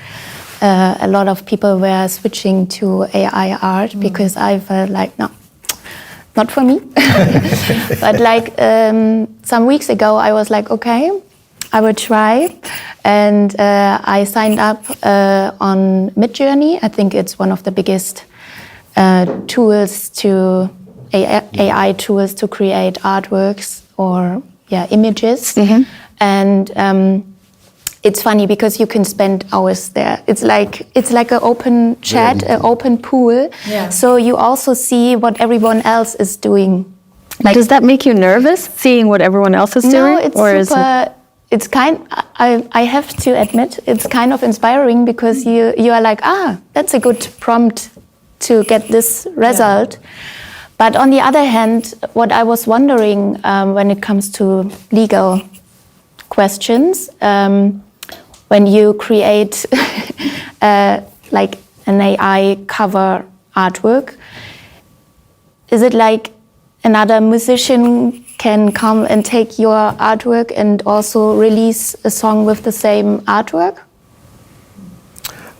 E: a lot of people were switching to AI art because I felt like, no, not for me. But like some weeks ago, I was like, okay, I will try. And I signed up on Midjourney. I think it's one of the biggest tools AI tools to create artworks or images. And it's funny because you can spend hours there. It's like an open chat, an open pool. So you also see what everyone else is doing.
B: Like, does that make you nervous, seeing what everyone else is doing?
E: No, it's super. It's I have to admit, it's kind of inspiring because you are like, that's a good prompt to get this result. But on the other hand, what I was wondering when it comes to legal questions, when you create like an AI cover artwork, is it like another musician can come and take your artwork and also release a song with the same artwork?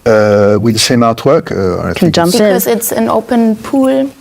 A: With the same artwork?
B: Can jump in.
E: Because it's an open pool.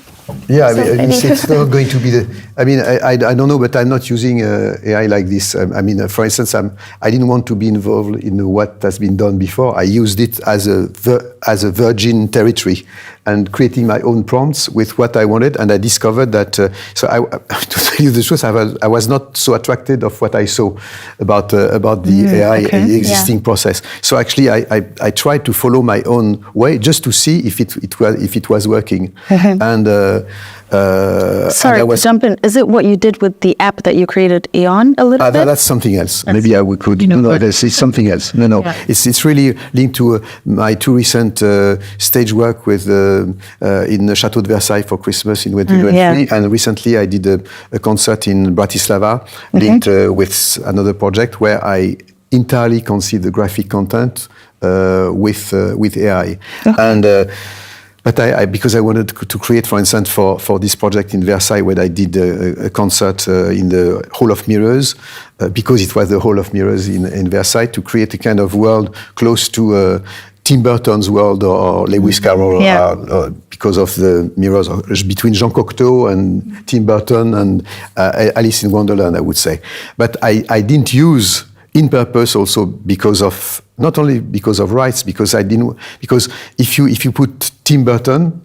A: Yeah, it's not going to be I don't know, but I'm not using AI like this. For instance, I didn't want to be involved in what has been done before. I used it as a virgin territory and creating my own prompts with what I wanted. And I discovered that, to tell you the truth, I was not so attracted of what I saw about the AI existing process. So actually, I tried to follow my own way just to see if it was working. And
B: sorry, jump in. Is it what you did with the app that you created, Eon, a little bit?
A: That's something else. Maybe we could. It's something else. No. Yeah. It's really linked to my two recent stage work with in the Château de Versailles for Christmas in 2023, and recently I did a concert in Bratislava linked with another project where I entirely conceived the graphic content with AI. And. But because I wanted to create, for instance, for this project in Versailles, where I did a concert in the Hall of Mirrors, because it was the Hall of Mirrors in Versailles, to create a kind of world close to Tim Burton's world or Lewis Carroll, because of the mirrors between Jean Cocteau and Tim Burton and Alice in Wonderland, I would say. But I didn't use in purpose also because of, not only because of rights, because if you put Tim Burton,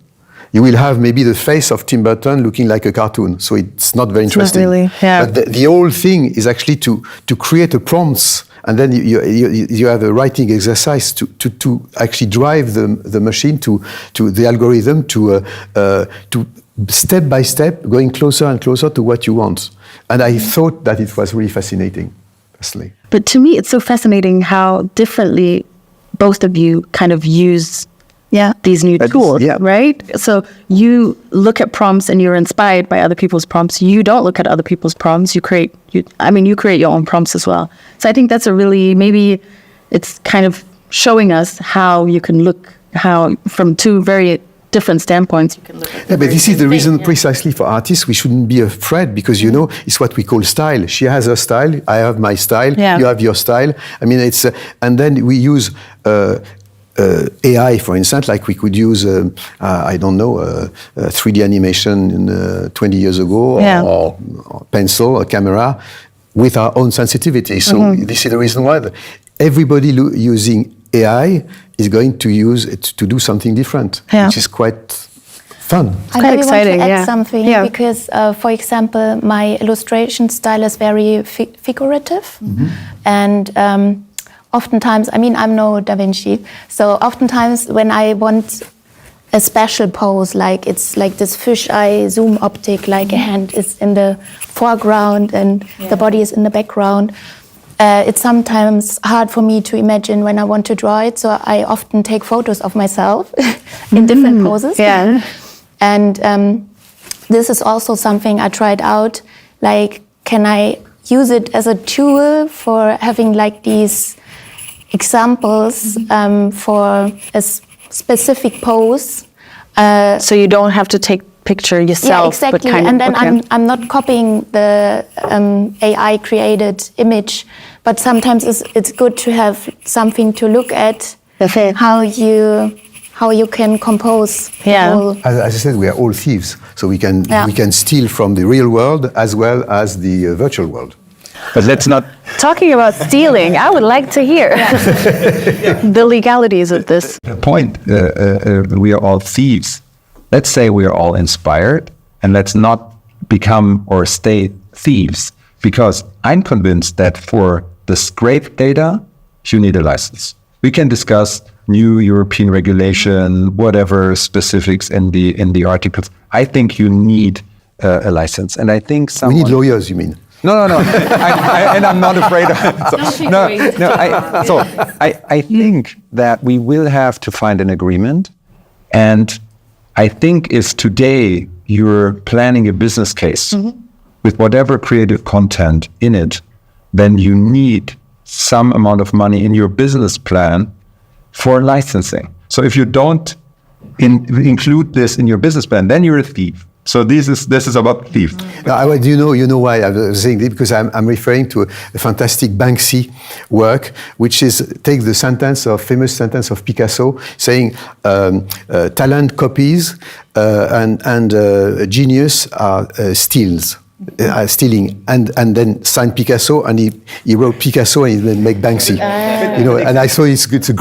A: you will have maybe the face of Tim Burton looking like a cartoon. So it's not very interesting.
B: Not really, yeah.
A: But the whole thing is actually to create a prompts and then you have a writing exercise to actually drive the machine to the algorithm to step by step going closer and closer to what you want. And I thought that it was really fascinating, personally.
B: But to me, it's so fascinating how differently both of you kind of use these new tools, right? So you look at prompts and you're inspired by other people's prompts. You don't look at other people's prompts. You create your own prompts as well. So I think that's maybe it's kind of showing us how you can look, how from two very different standpoints you can look at.
A: But this is the reason precisely for artists we shouldn't be afraid, because it's what we call style. She has her style, I have my style, you have your style. I mean, it's and then we use AI, for instance, like we could use, 3D animation 20 years ago, or pencil, or camera, with our own sensitivity. So this is the reason why everybody using AI is going to use it to do something different, which is quite fun.
E: It's quite exciting. Want to add something because, for example, my illustration style is very figurative, and oftentimes, I'm no Da Vinci, so oftentimes when I want a special pose, like it's like this fisheye zoom optic, like a hand is in the foreground and the body is in the background. It's sometimes hard for me to imagine when I want to draw it, so I often take photos of myself in different poses. And this is also something I tried out, like, can I use it as a tool for having like these examples for a specific pose?
B: So you don't have to take picture yourself.
E: Yeah, exactly. And then I'm not copying the AI created image, but sometimes it's good to have something to look at, how you can compose.
A: As I said, we are all thieves, so we can steal from the real world as well as the virtual world.
G: But let's not...
B: Talking about stealing, I would like to hear the legalities of this.
G: The point, we are all thieves. Let's say we are all inspired, and let's not become or stay thieves, because I'm convinced that for the scraped data, you need a license. We can discuss new European regulation, whatever specifics in the articles. I think you need a license, and I think
A: we need lawyers. You mean?
G: No. And I'm not afraid of it. I think that we will have to find an agreement. And I think if today you're planning a business case with whatever creative content in it, then you need some amount of money in your business plan for licensing. So if you don't include this in your business plan, then you're a thief. So this is about thief.
A: Now, you know why I was saying this? Because I'm referring to a fantastic Banksy work, which is take the famous sentence of Picasso saying, talent copies and genius are stealing, and then signed Picasso, and he wrote Picasso and he then make Banksy. And I thought it's a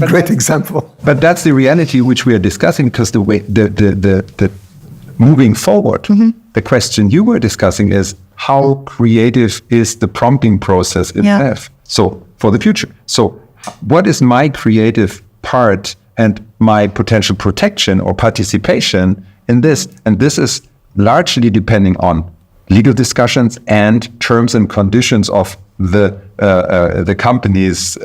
A: great example.
G: But that's the reality which we are discussing, because the way the moving forward, the question you were discussing is how creative is the prompting process itself? So for the future. So what is my creative part and my potential protection or participation in this? And this is largely depending on legal discussions and terms and conditions of the companies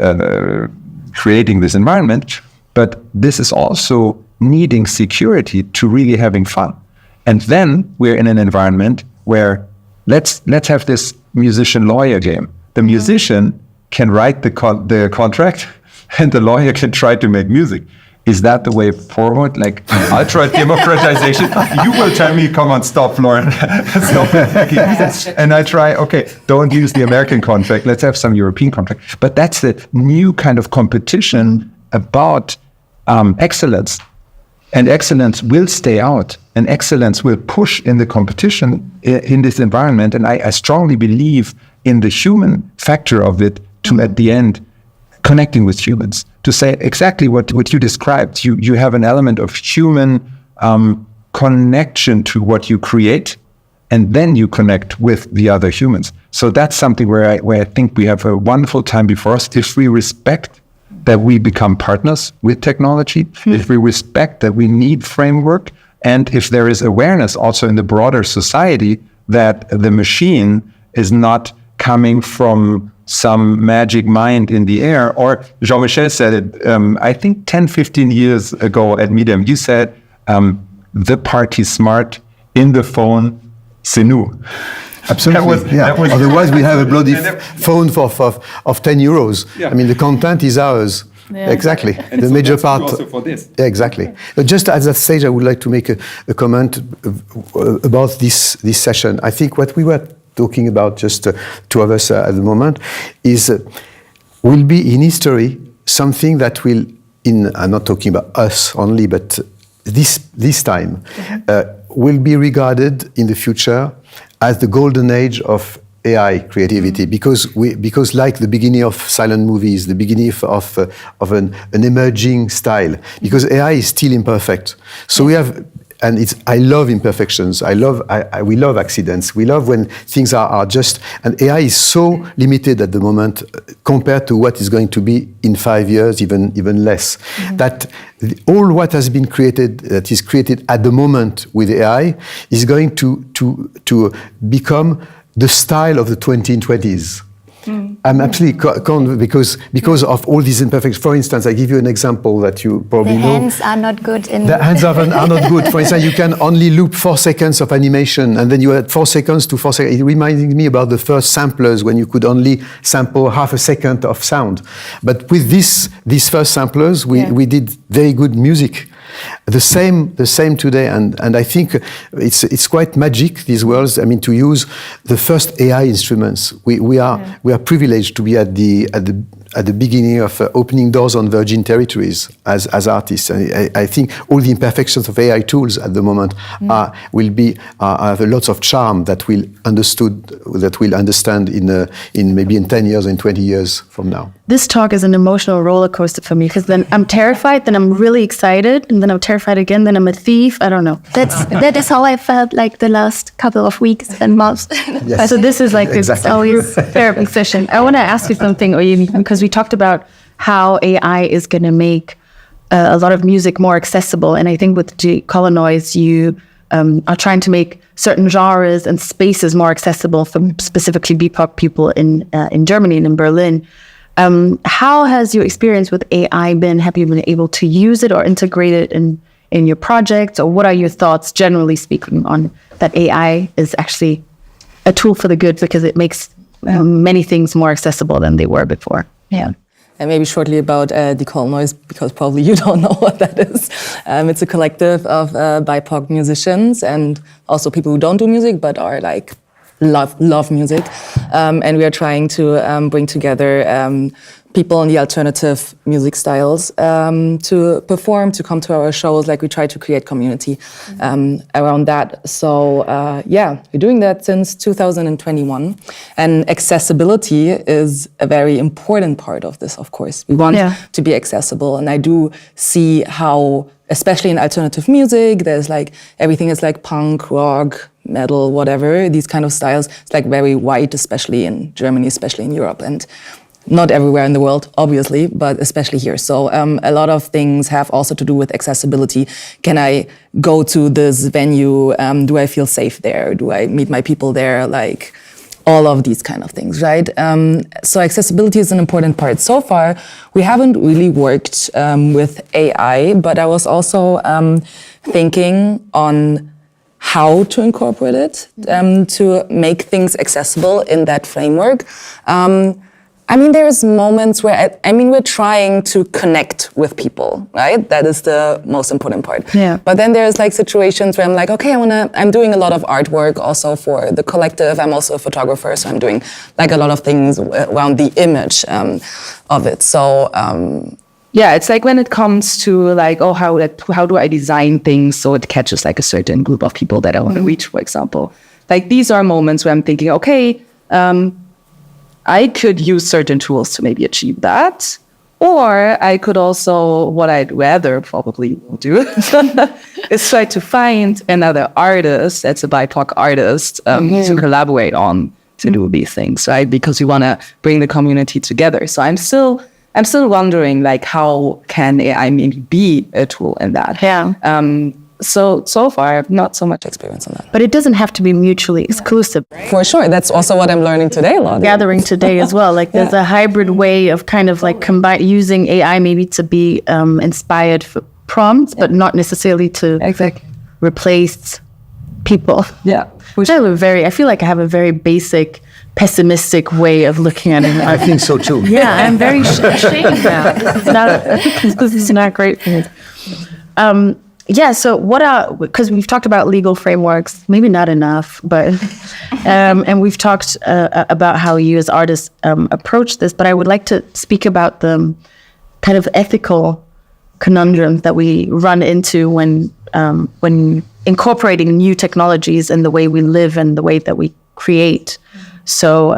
G: creating this environment. But this is also needing security to really having fun. And then we're in an environment where let's have this musician-lawyer game. The musician can write the contract, and the lawyer can try to make music. Is that the way forward? Like ultra democratization? You will tell me, come on, stop, Lauren. Stop. And I try, okay, don't use the American contract. Let's have some European contract. But that's the new kind of competition about excellence. And excellence will stay out, and excellence will push in the competition in this environment. And I strongly believe in the human factor of it to, at the end, connecting with humans. To say exactly what you described, you have an element of human connection to what you create, and then you connect with the other humans. So that's something where I think we have a wonderful time before us if we respect that we become partners with technology, if we respect that we need framework, and if there is awareness also in the broader society that the machine is not coming from some magic mind in the air. Or Jean-Michel said it, I think 10, 15 years ago at Medium, you said, the party smart, in the phone, c'est nous.
A: Absolutely. Otherwise, we have a bloody phone of 10 euros.
G: Yeah.
A: I mean, the content is ours.
B: Yeah.
A: Exactly.
G: And
A: the
G: so
A: major
G: that's
A: part.
G: also for this.
A: Yeah, exactly. But just at that stage, I would like to make a comment about this session. I think what we were talking about, just two of us at the moment, is will be in history something that will, I'm not talking about us only, but this time, will be regarded in the future as the golden age of AI creativity, because like the beginning of silent movies, the beginning of an emerging style, because AI is still imperfect. So we have, and I love imperfections. We love accidents. We love when things are just, and AI is so limited at the moment compared to what is going to be in 5 years, even less. That all what has been created, that is created at the moment with AI, is going to become the style of the 2020s. I'm absolutely because of all these imperfections. For instance, I give you an example that you probably know.
E: The hands are not good in...
A: The hands are not good. For instance, you can only loop 4 seconds of animation, and then you add 4 seconds to 4 seconds. It reminded me about the first samplers when you could only sample half a second of sound. But with these first samplers, we did very good music. The same today, and I think it's quite magic, these worlds. I mean, to use the first AI instruments, we are privileged to be at the beginning of opening doors on virgin territories as artists. And I think all the imperfections of AI tools at the moment have lots of charm that we'll understand in maybe in 10 years, in 20 years from now.
B: This talk is an emotional roller coaster for me, because then I'm terrified, then I'm really excited, and then I'm terrified again, then I'm a thief. I don't know.
E: That is how I felt like the last couple of weeks and months.
A: Yes.
B: So this is like
A: Exactly.
B: always therapy session. I want to ask you something, Oyemi, because we talked about how AI is going to make a lot of music more accessible, and I think with Decolonize, you are trying to make certain genres and spaces more accessible for specifically BIPOC people in Germany and in Berlin. How has your experience with AI been? Have you been able to use it or integrate it in your projects? Or what are your thoughts, generally speaking, on that AI is actually a tool for the good because it makes many things more accessible than they were before?
E: Yeah.
C: And maybe shortly about Decolonize, because probably you don't know what that is. It's a collective of BIPOC musicians and also people who don't do music but are like love music. And we are trying to bring together people in the alternative music styles to perform, to come to our shows. Like, we try to create community around that. So we're doing that since 2021. And accessibility is a very important part of this, of course. We want to be accessible. And I do see how, especially in alternative music, there's like, everything is like punk, rock, metal, whatever, these kind of styles. It's like very white, especially in Germany, especially in Europe. And not everywhere in the world, obviously, but especially here. So a lot of things have also to do with accessibility. Can I go to this venue? Do I feel safe there? Do I meet my people there? Like, all of these kind of things, right? So accessibility is an important part. So far, we haven't really worked with AI, but I was also thinking on how to incorporate it to make things accessible in that framework. I mean, there's moments where, we're trying to connect with people, right? That is the most important part.
B: Yeah.
C: But then there's like situations where I'm like, okay, I'm doing a lot of artwork also for the collective. I'm also a photographer, so I'm doing like a lot of things around the image of it. So,
H: yeah, it's like when it comes to like, how do I design things so it catches like a certain group of people that I want to reach, for example. Like, these are moments where I'm thinking, okay, I could use certain tools to maybe achieve that. Or I could also, what I'd rather probably do, is try to find another artist that's a BIPOC artist to collaborate on to do these things, right? Because we want to bring the community together. So I'm still wondering, like, how can AI maybe be a tool in that?
B: Yeah.
H: So far, I have not so much experience on that.
B: But it doesn't have to be mutually exclusive.
C: For sure. That's also what I'm learning today a lot.
B: Gathering today as well. Like there's a hybrid way of kind of like using AI maybe to be inspired for prompts, but not necessarily to replace people.
H: Yeah.
B: I feel like I have a very basic, pessimistic way of looking at it.
A: I think so too.
B: Yeah, I'm very ashamed now. This is not great for me. Yeah, so because we've talked about legal frameworks, maybe not enough, but, and we've talked about how you as artists approach this, but I would like to speak about the kind of ethical conundrums that we run into when incorporating new technologies in the way we live and the way that we create. So,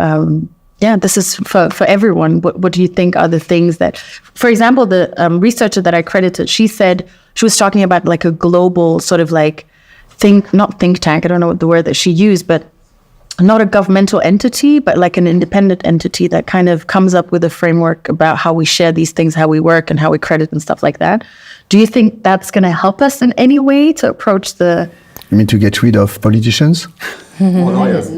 B: this is for everyone. What do you think are the things that, for example, the researcher that I credited, she said, she was talking about like a global sort of like not think tank, I don't know what the word that she used, but not a governmental entity, but like an independent entity that kind of comes up with a framework about how we share these things, how we work and how we credit and stuff like that. Do you think that's going to help us in any way to approach the...
A: You mean to get rid of politicians?
B: Lawyers.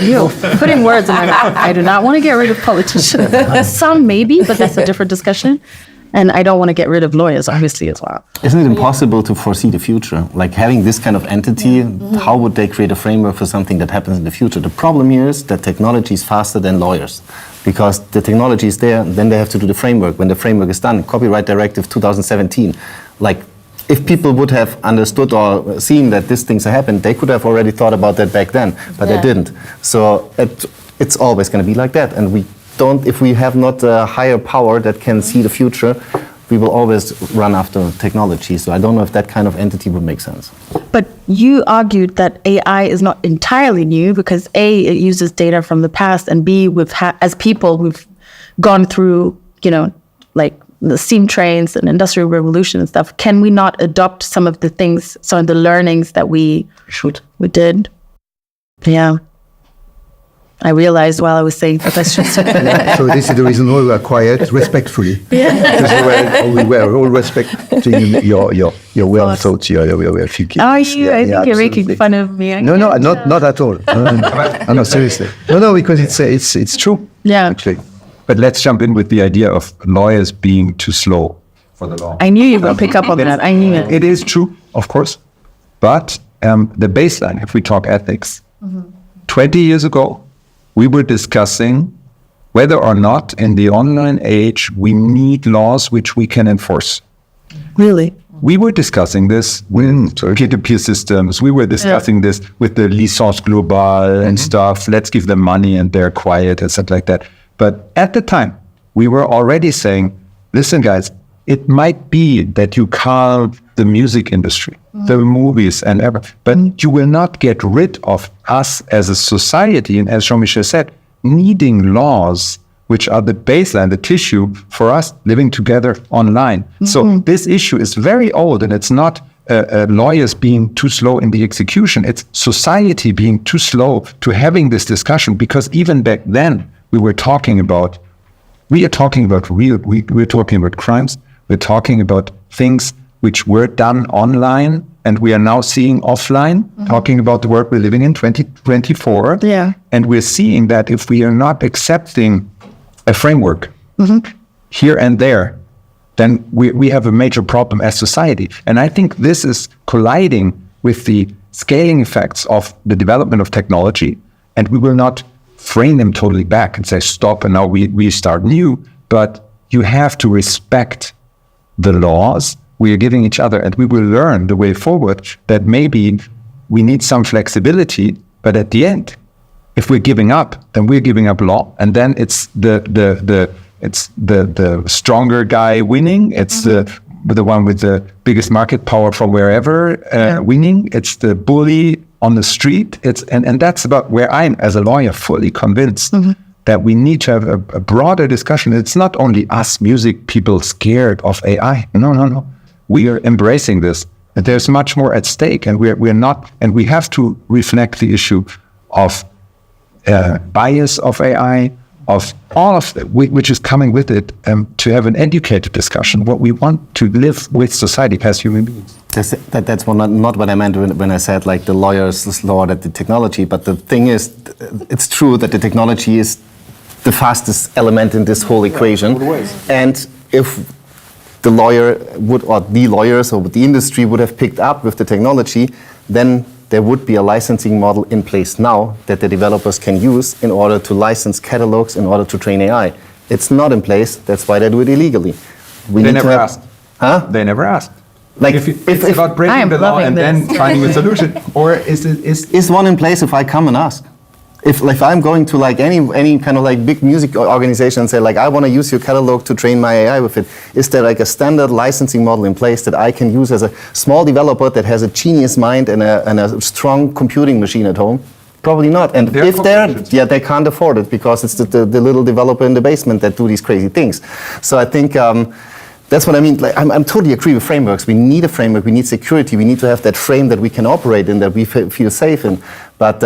B: You're putting words in my mouth. I do not want to get rid of politicians. Some maybe, but that's a different discussion. And I don't want to get rid of lawyers, obviously, as well.
F: Isn't it impossible to foresee the future? Like having this kind of entity, how would they create a framework for something that happens in the future? The problem here is that technology is faster than lawyers. Because the technology is there, then they have to do the framework. When the framework is done, Copyright Directive 2017, like if people would have understood or seen that these things have happened, they could have already thought about that back then, but they didn't. So it's always going to be like that. And if we have not a higher power that can see the future, we will always run after technology. So I don't know if that kind of entity would make sense.
B: But you argued that AI is not entirely new because A, it uses data from the past, and B, as people, we've gone through, like the steam trains and industrial revolution and stuff. Can we not adopt some of the things, some of the learnings that we did? Yeah. I realized while I was saying that that's just...
A: So this is the reason why we are quiet, respectfully. Because we were all respecting your well-thought, your thinking.
B: Are you? I think you're making fun of me.
A: No, not at all. No, seriously. No, because it's true.
B: Yeah.
A: Actually.
G: But let's jump in with the idea of lawyers being too slow for the law.
B: I knew you were going to pick up on that. I knew it.
G: It is true, of course. But the baseline, if we talk ethics, 20 years ago, we were discussing whether or not in the online age we need laws which we can enforce.
B: Really?
G: We were discussing this with peer-to-peer systems. We were discussing this with the licence globale and stuff. Let's give them money and they're quiet and stuff like that. But at the time, we were already saying, listen, guys, it might be that you carve the music industry, the movies and everything, but you will not get rid of us as a society, and as Jean-Michel said, needing laws which are the baseline, the tissue for us living together online. So this issue is very old, and it's not lawyers being too slow in the execution. It's society being too slow to having this discussion, because even back then we are talking about crimes. We're talking about things which were done online and we are now seeing offline, talking about the world we're living in 2024.
B: Yeah.
G: And we're seeing that if we are not accepting a framework here and there, then we have a major problem as society. And I think this is colliding with the scaling effects of the development of technology. And we will not frame them totally back and say, stop, and now we start new. But you have to respect the laws we are giving each other, and we will learn the way forward that maybe we need some flexibility, but at the end, if we're giving up, then we're giving up law, and then it's the stronger guy winning. It's the one with the biggest market power from wherever winning. It's the bully on the street. And that's about where I'm, as a lawyer, fully convinced that we need to have a broader discussion. It's not only us music people scared of AI. No. We are embracing this. And there's much more at stake, and we're not. And we have to reflect the issue of bias of AI, of all of that, which is coming with it, to have an educated discussion. What we want to live with society as human beings.
F: That's not what I meant when I said like the lawyers law at the technology. But the thing is, it's true that the technology is the fastest element in this whole equation. And if the lawyer would, or the lawyers or the industry would have picked up with the technology, then there would be a licensing model in place now that the developers can use in order to license catalogs, in order to train AI. It's not in place. That's why they do it illegally.
G: They never asked.
F: Huh?
G: They never asked.
F: Like
G: it's about breaking the law and then finding a solution, or is
F: one in place if I come and ask? If I'm going to like any kind of like big music organization and say like I want to use your catalog to train my AI with it, is there like a standard licensing model in place that I can use as a small developer that has a genius mind and a strong computing machine at home? Probably not. And if they can't afford it because it's the little developer in the basement that do these crazy things. So I think that's what I mean. Like, I'm totally agree with frameworks. We need a framework. We need security. We need to have that frame that we can operate in, that we feel safe in. But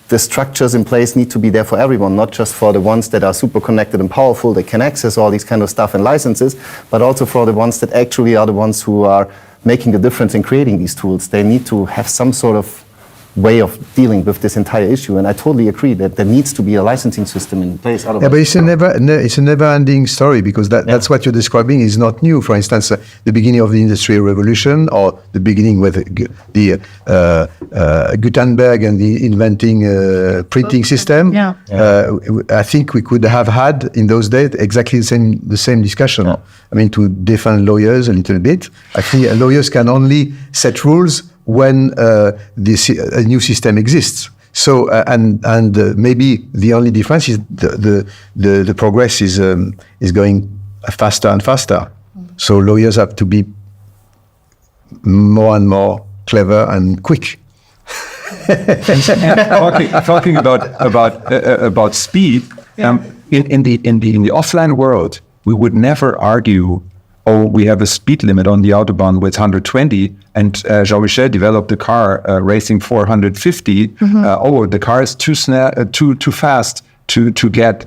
F: the structures in place need to be there for everyone, not just for the ones that are super connected and powerful, that can access all these kind of stuff and licenses, but also for the ones that actually are the ones who are making the difference in creating these tools. They need to have some sort of way of dealing with this entire issue, and I totally agree that there needs to be a licensing system in place.
A: Yeah, but it's a never-ending story, because that's what you're describing is not new. For instance, the beginning of the Industrial Revolution, or the beginning with the Gutenberg and the inventing printing system.
B: Yeah.
A: I think we could have had in those days exactly the same discussion. Yeah. I mean, to defend lawyers a little bit, I think lawyers can only set rules when a new system exists. So and maybe the only difference is the progress is going faster and faster. So lawyers have to be more and more clever and quick.
G: talking about speed, in the offline world, we would never argue, oh, we have a speed limit on the Autobahn with 120, and Jean-Michel developed a car racing 450. Oh, the car is too fast to get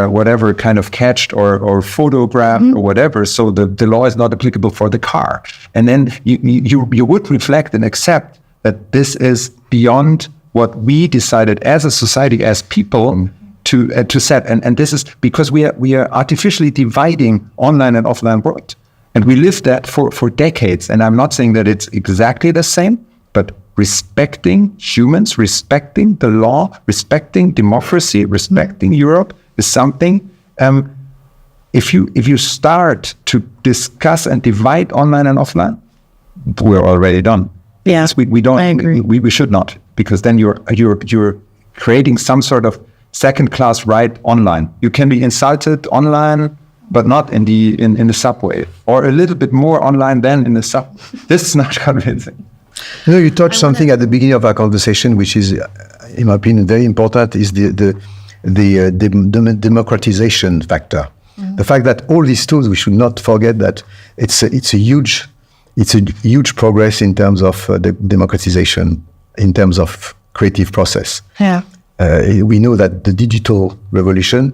G: whatever kind of catched or photographed or whatever. So the law is not applicable for the car. And then you would reflect and accept that this is beyond what we decided as a society, as people, to set. And this is because we are artificially dividing online and offline world. And we lived that for decades. And I'm not saying that it's exactly the same, but respecting humans, respecting the law, respecting democracy, respecting Europe is something. If you start to discuss and divide online and offline, we're already done.
B: Yeah,
G: we don't.
B: I agree.
G: We should not, because then you're creating some sort of second-class right online. You can be insulted online, but not in the subway, or a little bit more online than in the subway. This is not convincing.
A: You know, you touched something at the beginning of our conversation, which is, in my opinion, very important, is the democratization factor. The fact that all these tools, we should not forget that it's a huge progress in terms of the democratization, in terms of creative process.
B: Yeah.
A: We know that the digital revolution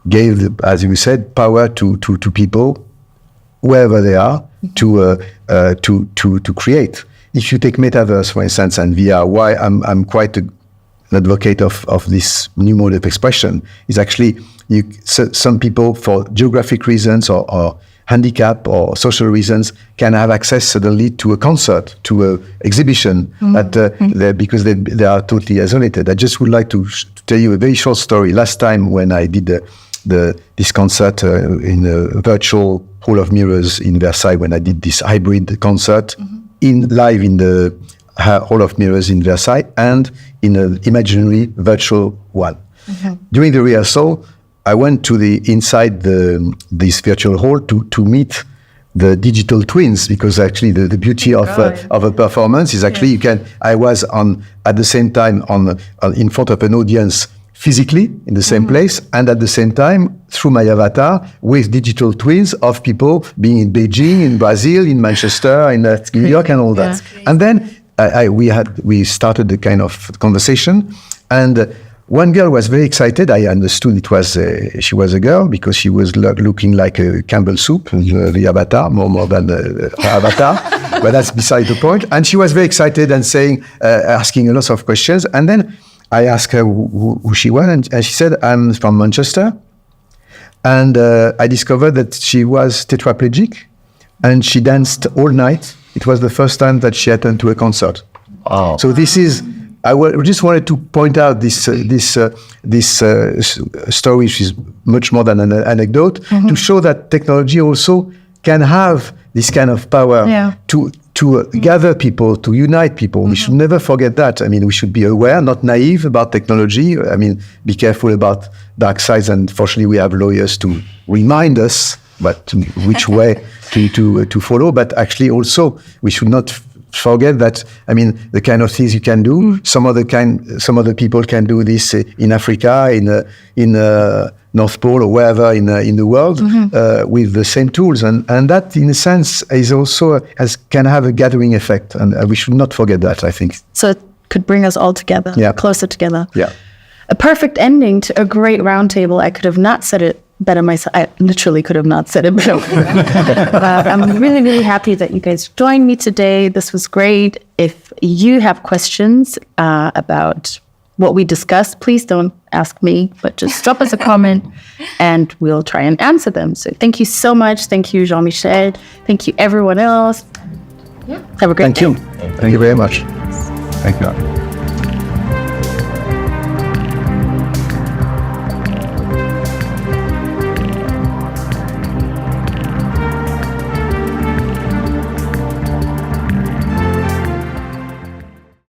A: gave, as you said, power to people wherever they are to create. If you take metaverse, for instance, and VR, why I'm quite an advocate of this new mode of expression is actually some people, for geographic reasons or handicap or social reasons, can have access suddenly to a concert, to an exhibition, because they are totally isolated. I just would like to tell you a very short story. Last time when I did this concert in a virtual Hall of Mirrors in Versailles, when I did this hybrid concert live in the Hall of Mirrors in Versailles and in an imaginary virtual one. During the rehearsal, I went to inside this virtual hall to meet the digital twins, because actually the beauty of a performance is actually I was at the same time in front of an audience physically in the same place, and at the same time through my avatar with digital twins of people being in Beijing, in Brazil, in Manchester, in New York, and all that. And then we started a kind of conversation, and one girl was very excited. I understood it was she was a girl because she was looking like a Campbell soup, the avatar, more than her avatar. But that's beside the point. And she was very excited and saying, asking a lot of questions. And then I asked her who she was, and she said, "I'm from Manchester." And I discovered that she was tetraplegic, and she danced all night. It was the first time that she attended to a concert.
F: Wow.
A: So this is. Just wanted to point out this story, which is much more than an anecdote, to show that technology also can have this kind of power to gather people, to unite people. We should never forget that. I mean, we should be aware, not naive about technology. I mean, be careful about dark sides, and fortunately we have lawyers to remind us which way to follow. But actually also, we should not forget that, I mean, the kind of things you can do, some other people can do this in Africa, in North Pole or wherever in the world with the same tools, and that in a sense is also can have a gathering effect, and we should not forget that, I think.
B: So it could bring us all together, closer together.
A: Yeah.
B: A perfect ending to a great roundtable. I could have not said it better myself. I literally could have not said it better. I'm really, really happy that you guys joined me today. This was great. If you have questions about what we discussed, please don't ask me, but just drop us a comment and we'll try and answer them. So thank you so much. Thank you, Jean-Michel. Thank you, everyone else. Have a great day.
A: Thank you very much.
G: Thank you.